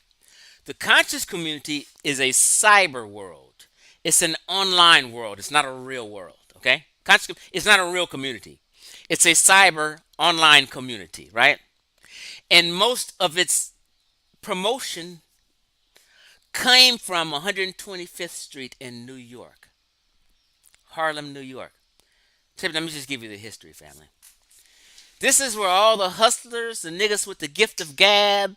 The conscious community is a cyber world. It's an online world. It's not a real world. Okay? Conscious, it's not a real community. It's a cyber online community, right? And most of its promotion came from 125th Street in New York, Harlem, New York. Let me just give you the history, family. This is where all the hustlers, the niggas with the gift of gab,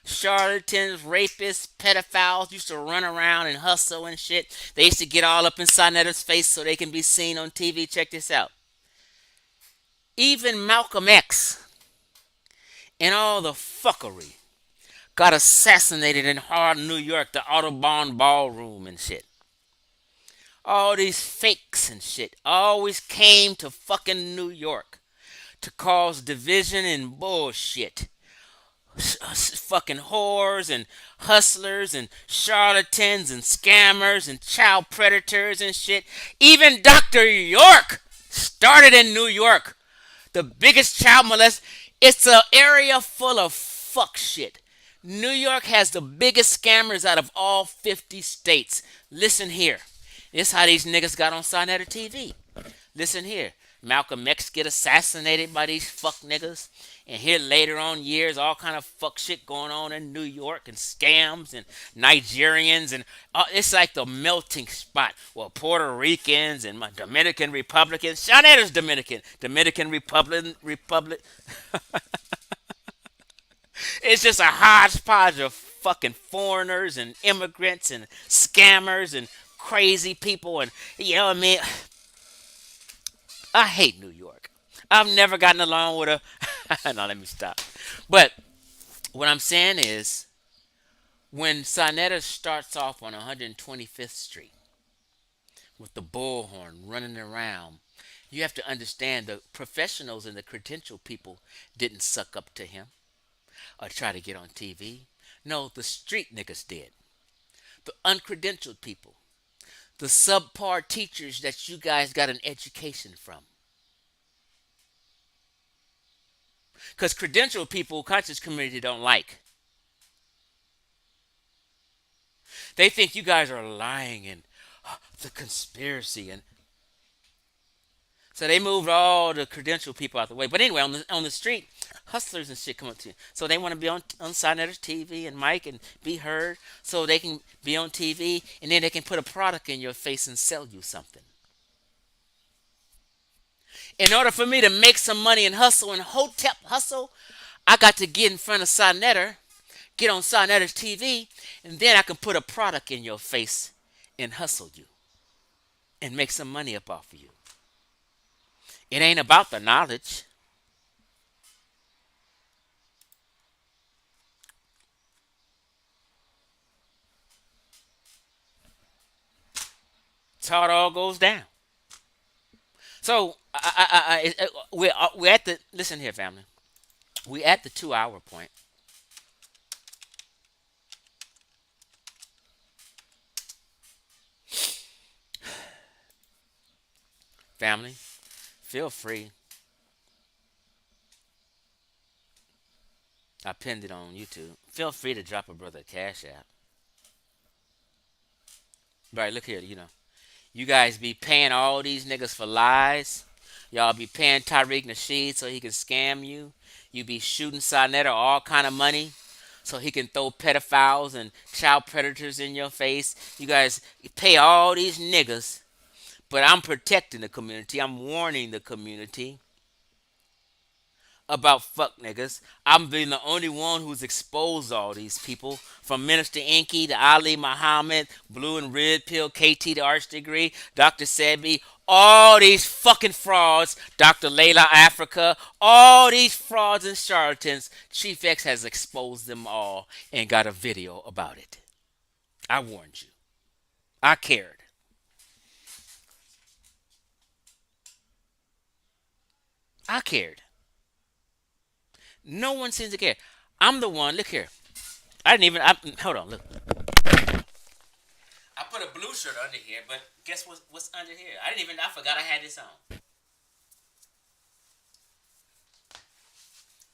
charlatans, rapists, pedophiles used to run around and hustle and shit. They used to get all up inside Netter's face so they can be seen on TV. Check this out. Even Malcolm X and all the fuckery got assassinated in Harlem, New York, the Audubon Ballroom and shit. All these fakes and shit always came to fucking New York to cause division and bullshit. Fucking whores and hustlers and charlatans and scammers and child predators and shit. Even Dr. York started in New York. The biggest child molest. It's an area full of fuck shit. New York has the biggest scammers out of all 50 states. Listen here. This how these niggas got on Sinetta TV. Listen here. Malcolm X get assassinated by these fuck niggas. And here later on years, all kind of fuck shit going on in New York and scams and Nigerians. And it's like the melting spot. Well, Puerto Ricans and my Dominican Republicans. Shanetta's Dominican. Dominican Republic. It's just a hodgepodge of fucking foreigners and immigrants and scammers and crazy people. And, you know what I mean? I hate New York. I've never gotten along with a... No, let me stop. But what I'm saying is, when Sinetta starts off on 125th Street with the bullhorn running around, you have to understand the professionals and the credential people didn't suck up to him or try to get on TV. No, the street niggas did. The uncredentialed people. The subpar teachers that you guys got an education from. Because credentialed people, conscious community don't like. They think you guys are lying and the conspiracy. And so they moved all the credentialed people out the way. But anyway, on the street, hustlers and shit come up to you. So they want to be on Sinetter's TV and mic and be heard so they can be on TV and then they can put a product in your face and sell you something. In order for me to make some money and hustle and hotep hustle, I got to get in front of Sinetter, get on Sinetter's TV, and then I can put a product in your face and hustle you and make some money up off of you. It ain't about the knowledge. It's how it all goes down. So we're at the, listen here, family. We're at the 2-hour point. Family, feel free. I pinned it on YouTube. Feel free to drop a brother a cash app. Right, look here, you guys be paying all these niggas for lies. Y'all be paying Tariq Nasheed so he can scam you. You be shooting Sinetta all kind of money so he can throw pedophiles and child predators in your face. You guys pay all these niggas, but I'm protecting the community. I'm warning the community about fuck niggas. I'm being the only one who's exposed all these people, from Minister Inky to Ali Muhammad, Blue and Red Pill, KT the Arch Degree, Dr. Sebi, all these fucking frauds, Dr. Layla Africa, all these frauds and charlatans. Chief X has exposed them all and got a video about it. I warned you. I cared. I cared. No one seems to care. I'm the one. Look here. Hold on. Look. I put a blue shirt under here, but guess what's under here? I forgot I had this on.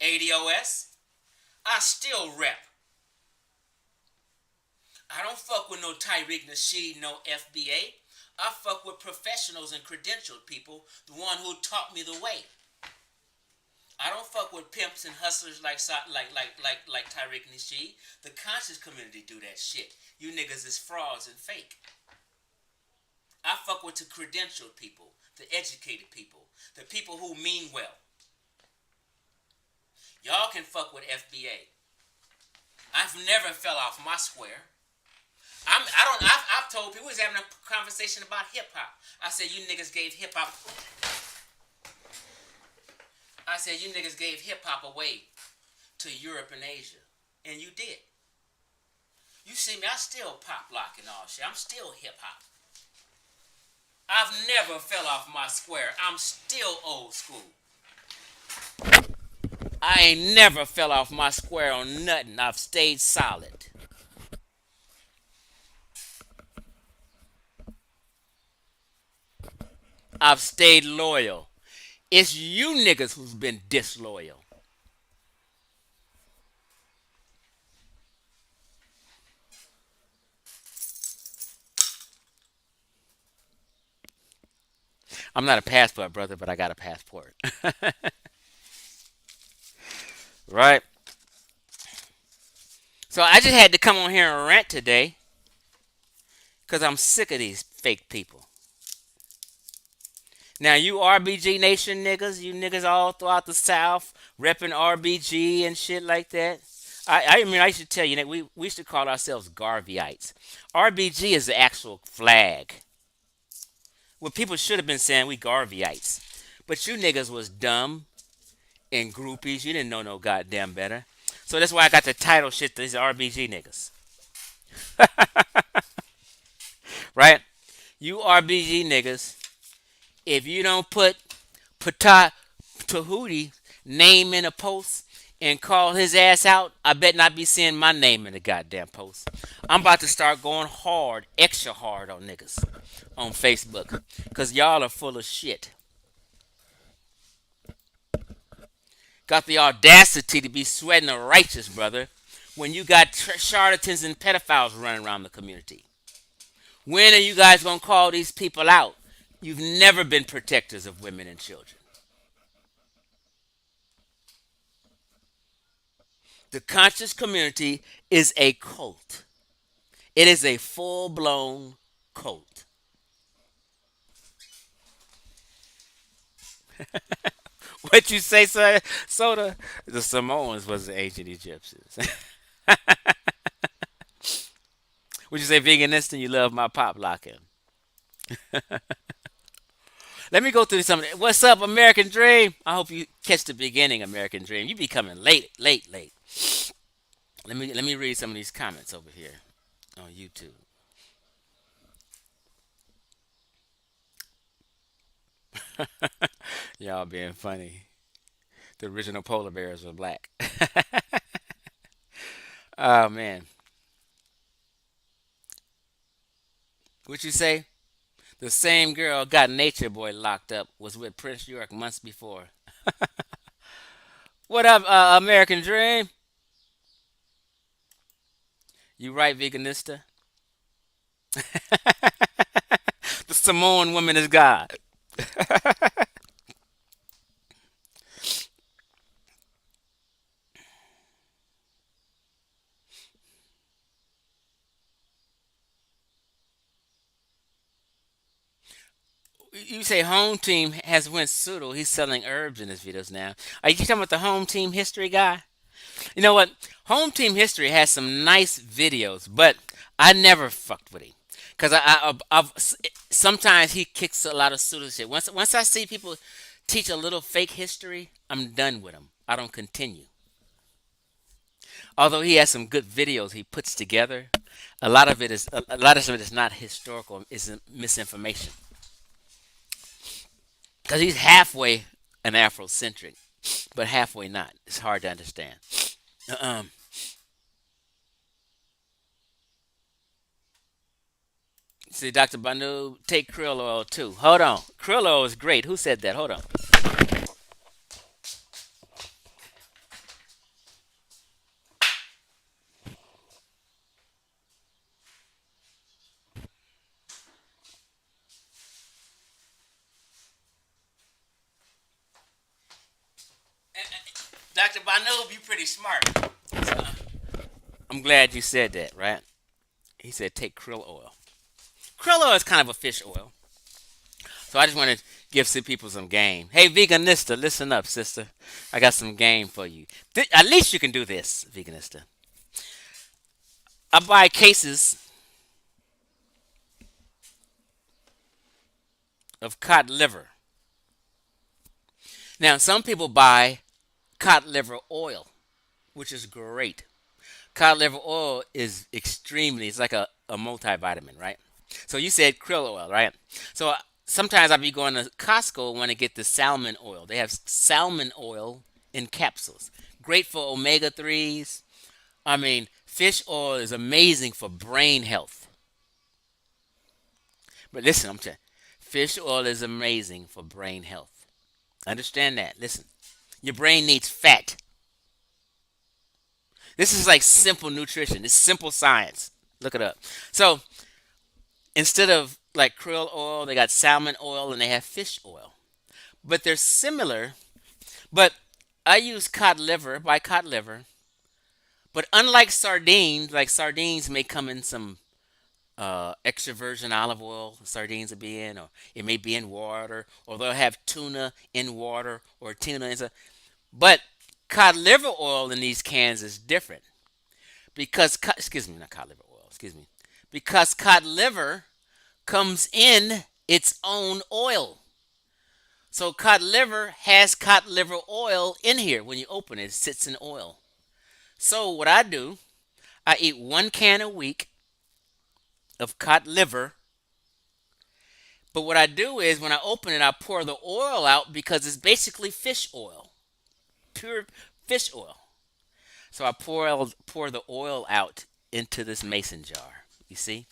ADOS. I still rep. I don't fuck with no Tyreek Nasheed, no FBA. I fuck with professionals and credentialed people, the one who taught me the way. I don't fuck with pimps and hustlers like Tyreek Nasheed. The conscious community do that shit. You niggas is frauds and fake. I fuck with the credentialed people, the educated people, the people who mean well. Y'all can fuck with FBA. I've never fell off my square. I've told people, we was having a conversation about hip hop. I said you niggas gave hip hop. I said you niggas gave hip hop away to Europe and Asia, and you did. You see me, I still pop lock and all shit. I'm still hip hop. I've never fell off my square. I'm still old school. I ain't never fell off my square on nothing. I've stayed solid. I've stayed loyal. It's you niggas who's been disloyal. I'm not a passport brother, but I got a passport. Right? So I just had to come on here and rant today because I'm sick of these fake people. Now, you RBG Nation niggas, you niggas all throughout the South, repping RBG and shit like that. I mean, I should tell you that we used to call ourselves Garveyites. RBG is the actual flag. Well, people should have been saying we Garveyites. But you niggas was dumb and groupies. You didn't know no goddamn better. So that's why I got the title shit, these RBG niggas. Right? You RBG niggas, if you don't put Patah Tahuti name in a post and call his ass out, I bet not be seeing my name in the goddamn post. I'm about to start going hard, extra hard on niggas on Facebook. Because y'all are full of shit. Got the audacity to be sweating the righteous, brother, when you got charlatans and pedophiles running around the community. When are you guys going to call these people out? You've never been protectors of women and children. The conscious community is a cult. It is a full-blown cult. What you say, Soda? The Samoans was the ancient Egyptians. Would you say veganist and you love my pop locking? Let me go through some. What's up, American Dream? I hope you catch the beginning, American Dream. You be coming late, late, late. Let me read some of these comments over here on YouTube. Y'all being funny. The original polar bears were black. Oh man. What you say? The same girl got Nature Boy locked up was with Prince York months before. What up, American Dream? You right, veganista? The Samoan woman is God. You say home team has went pseudo. He's selling herbs in his videos now. Are you talking about the home team history guy? You know what? Home team history has some nice videos, but I never fucked with him because sometimes he kicks a lot of pseudo shit. Once I see people teach a little fake history, I'm done with him. I don't continue. Although he has some good videos he puts together, a lot of it is not historical. It's misinformation because he's halfway an Afrocentric, but halfway not. It's hard to understand. Um, See, Dr. Banu, take krill oil too. Hold on. Krill oil is great. Who said that? Hold on. Dr. Banoob, you pretty smart. So, I'm glad you said that, right? He said take krill oil. Krill oil is kind of a fish oil. So I just want to give some people some game. Hey, veganista, listen up, sister. I got some game for you. At least you can do this, veganista. I buy cases of cod liver. Now, some people buy cod liver oil, which is great. Cod liver oil is extremely, it's like a multivitamin, right? So you said krill oil, right? So sometimes I'll be going to Costco when I get the salmon oil. They have salmon oil in capsules. Great for omega 3s. I mean, fish oil is amazing for brain health. But listen, I'm telling you, fish oil is amazing for brain health. Understand that. Listen, your brain needs fat. This is like simple nutrition. It's simple science. Look it up. So instead of like krill oil, they got salmon oil and they have fish oil. But they're similar. But I use cod liver, buy cod liver. But unlike sardines, like sardines may come in some extra virgin olive oil, sardines will be in, or it may be in water, or they'll have tuna in water, or tuna in some. But cod liver oil in these cans is different because, excuse me, not cod liver oil, excuse me, because cod liver comes in its own oil. So cod liver has cod liver oil in here. When you open it, it sits in oil. So what I do, I eat 1 can a week of cod liver. But what I do is when I open it, I pour the oil out because it's basically fish oil, pure fish oil. So I pour the oil out into this mason jar. You see,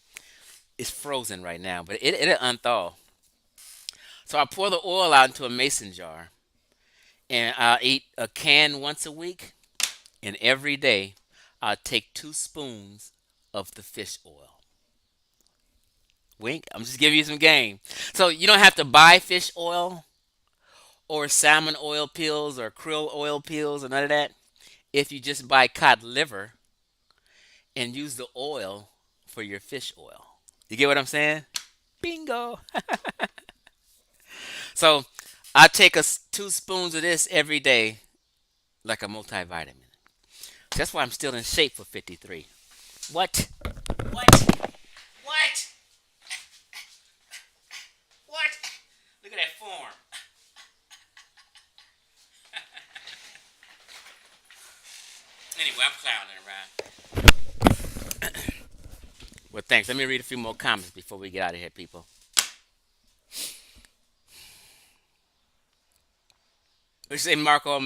it's frozen right now, but it'll unthaw. So I pour the oil out into a mason jar, and I eat a can once a week, and every day I take 2 spoons of the fish oil. Wink. I'm just giving you some game. So you don't have to buy fish oil or salmon oil pills or krill oil pills or none of that. If you just buy cod liver and use the oil for your fish oil. You get what I'm saying? Bingo. So I take 2 spoons of this every day like a multivitamin. That's why I'm still in shape for 53. What? What? What? What? Look at that form. Anyway, I'm clowning around. Well, thanks. Let me read a few more comments before we get out of here, people. We say Marco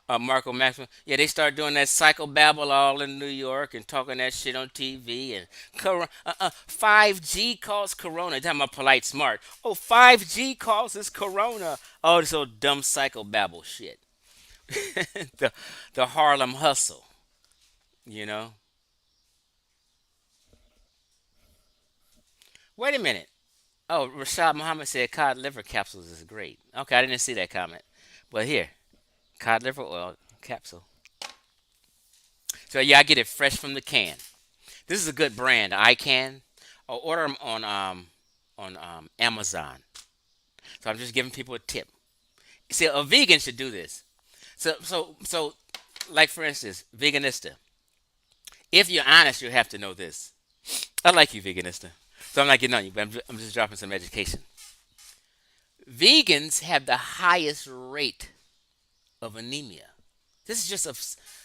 Maxwell. Yeah, they start doing that psychobabble all in New York and talking that shit on TV. And 5G causes corona. They're talking about polite smart. Oh, 5G causes corona. Oh, this old dumb psychobabble shit. the Harlem hustle, you know. Wait a minute. Oh, Rashad Muhammad said cod liver capsules is great. Okay, I didn't see that comment. But here, cod liver oil capsule. So yeah, I get it fresh from the can. This is a good brand. I can. Or order them on Amazon. So I'm just giving people a tip. See, a vegan should do this. So, like for instance, veganista. If you're honest, you have to know this. I like you, veganista. So I'm not getting on you, but I'm just dropping some education. Vegans have the highest rate of anemia. This is just a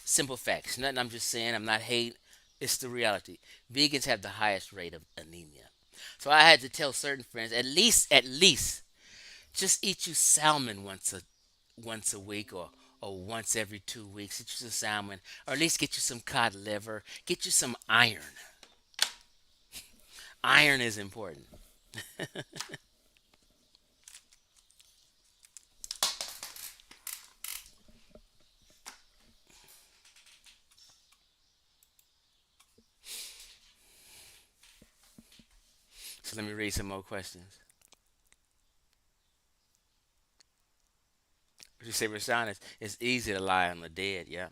simple fact. Nothing I'm just saying. I'm not hate. It's the reality. Vegans have the highest rate of anemia. So I had to tell certain friends, at least, just eat you salmon once a week or once every 2 weeks. Get you some salmon, or at least get you some cod liver. Get you some iron. Iron is important. So let me read some more questions. You say, Rashawn, it's easy to lie on the dead. Yeah.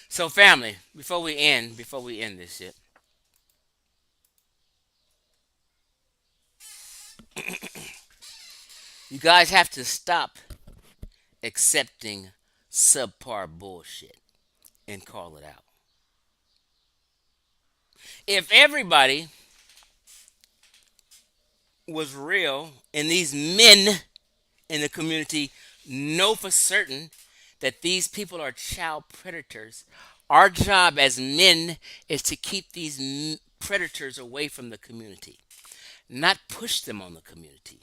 So, family, before we end this shit, you guys have to stop accepting subpar bullshit and call it out. If everybody was real and these men in the community know for certain that these people are child predators, our job as men is to keep these predators away from the community, not push them on the community.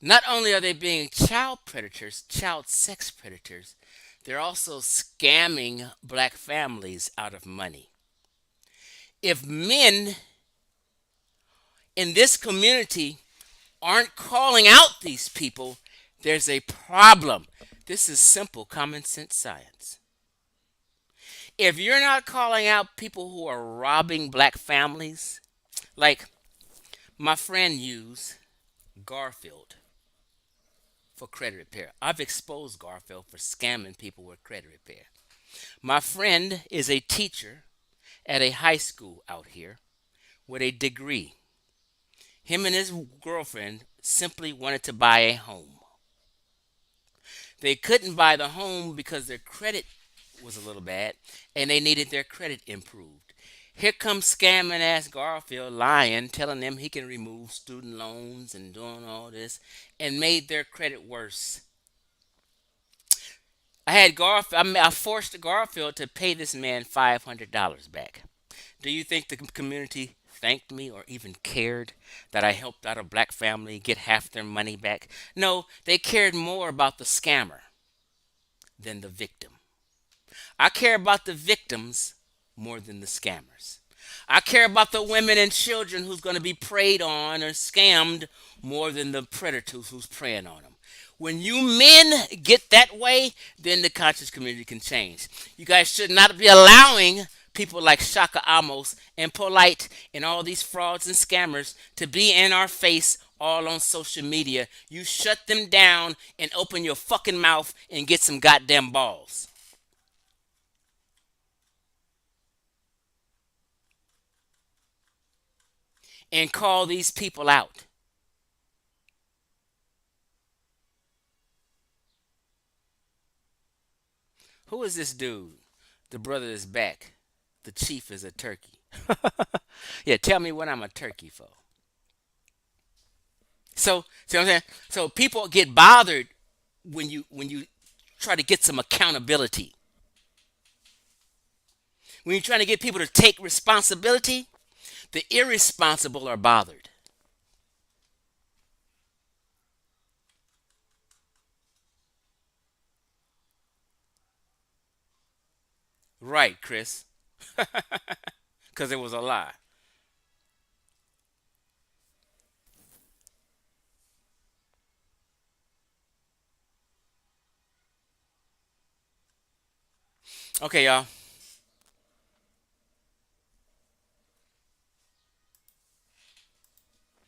Not only are they being child predators, child sex predators, they're also scamming black families out of money. If men in this community aren't calling out these people, there's a problem. This is simple common sense science. If you're not calling out people who are robbing black families, like my friend used Garfield for credit repair. I've exposed Garfield for scamming people with credit repair. My friend is a teacher at a high school out here with a degree. Him and his girlfriend simply wanted to buy a home. They couldn't buy the home because their credit was a little bad and they needed their credit improved. Here comes scamming ass Garfield lying, telling them he can remove student loans and doing all this, and made their credit worse. I forced Garfield to pay this man $500 back. Do you think the community thanked me or even cared that I helped out a black family get half their money back? No, they cared more about the scammer than the victim. I care about the victims more than the scammers. I care about the women and children who's going to be preyed on or scammed more than the predators who's preying on them. When you men get that way, then the conscious community can change. You guys should not be allowing people like Shaka Amos and Polite and all these frauds and scammers to be in our face all on social media. You shut them down and open your fucking mouth and get some goddamn balls. And call these people out. Who is this dude? The brother is back. The chief is a turkey. Yeah, tell me what I'm a turkey for. So, see what I'm saying? So people get bothered when you try to get some accountability. When you're trying to get people to take responsibility, the irresponsible are bothered. Right, Chris? Because it was a lie. Okay, y'all.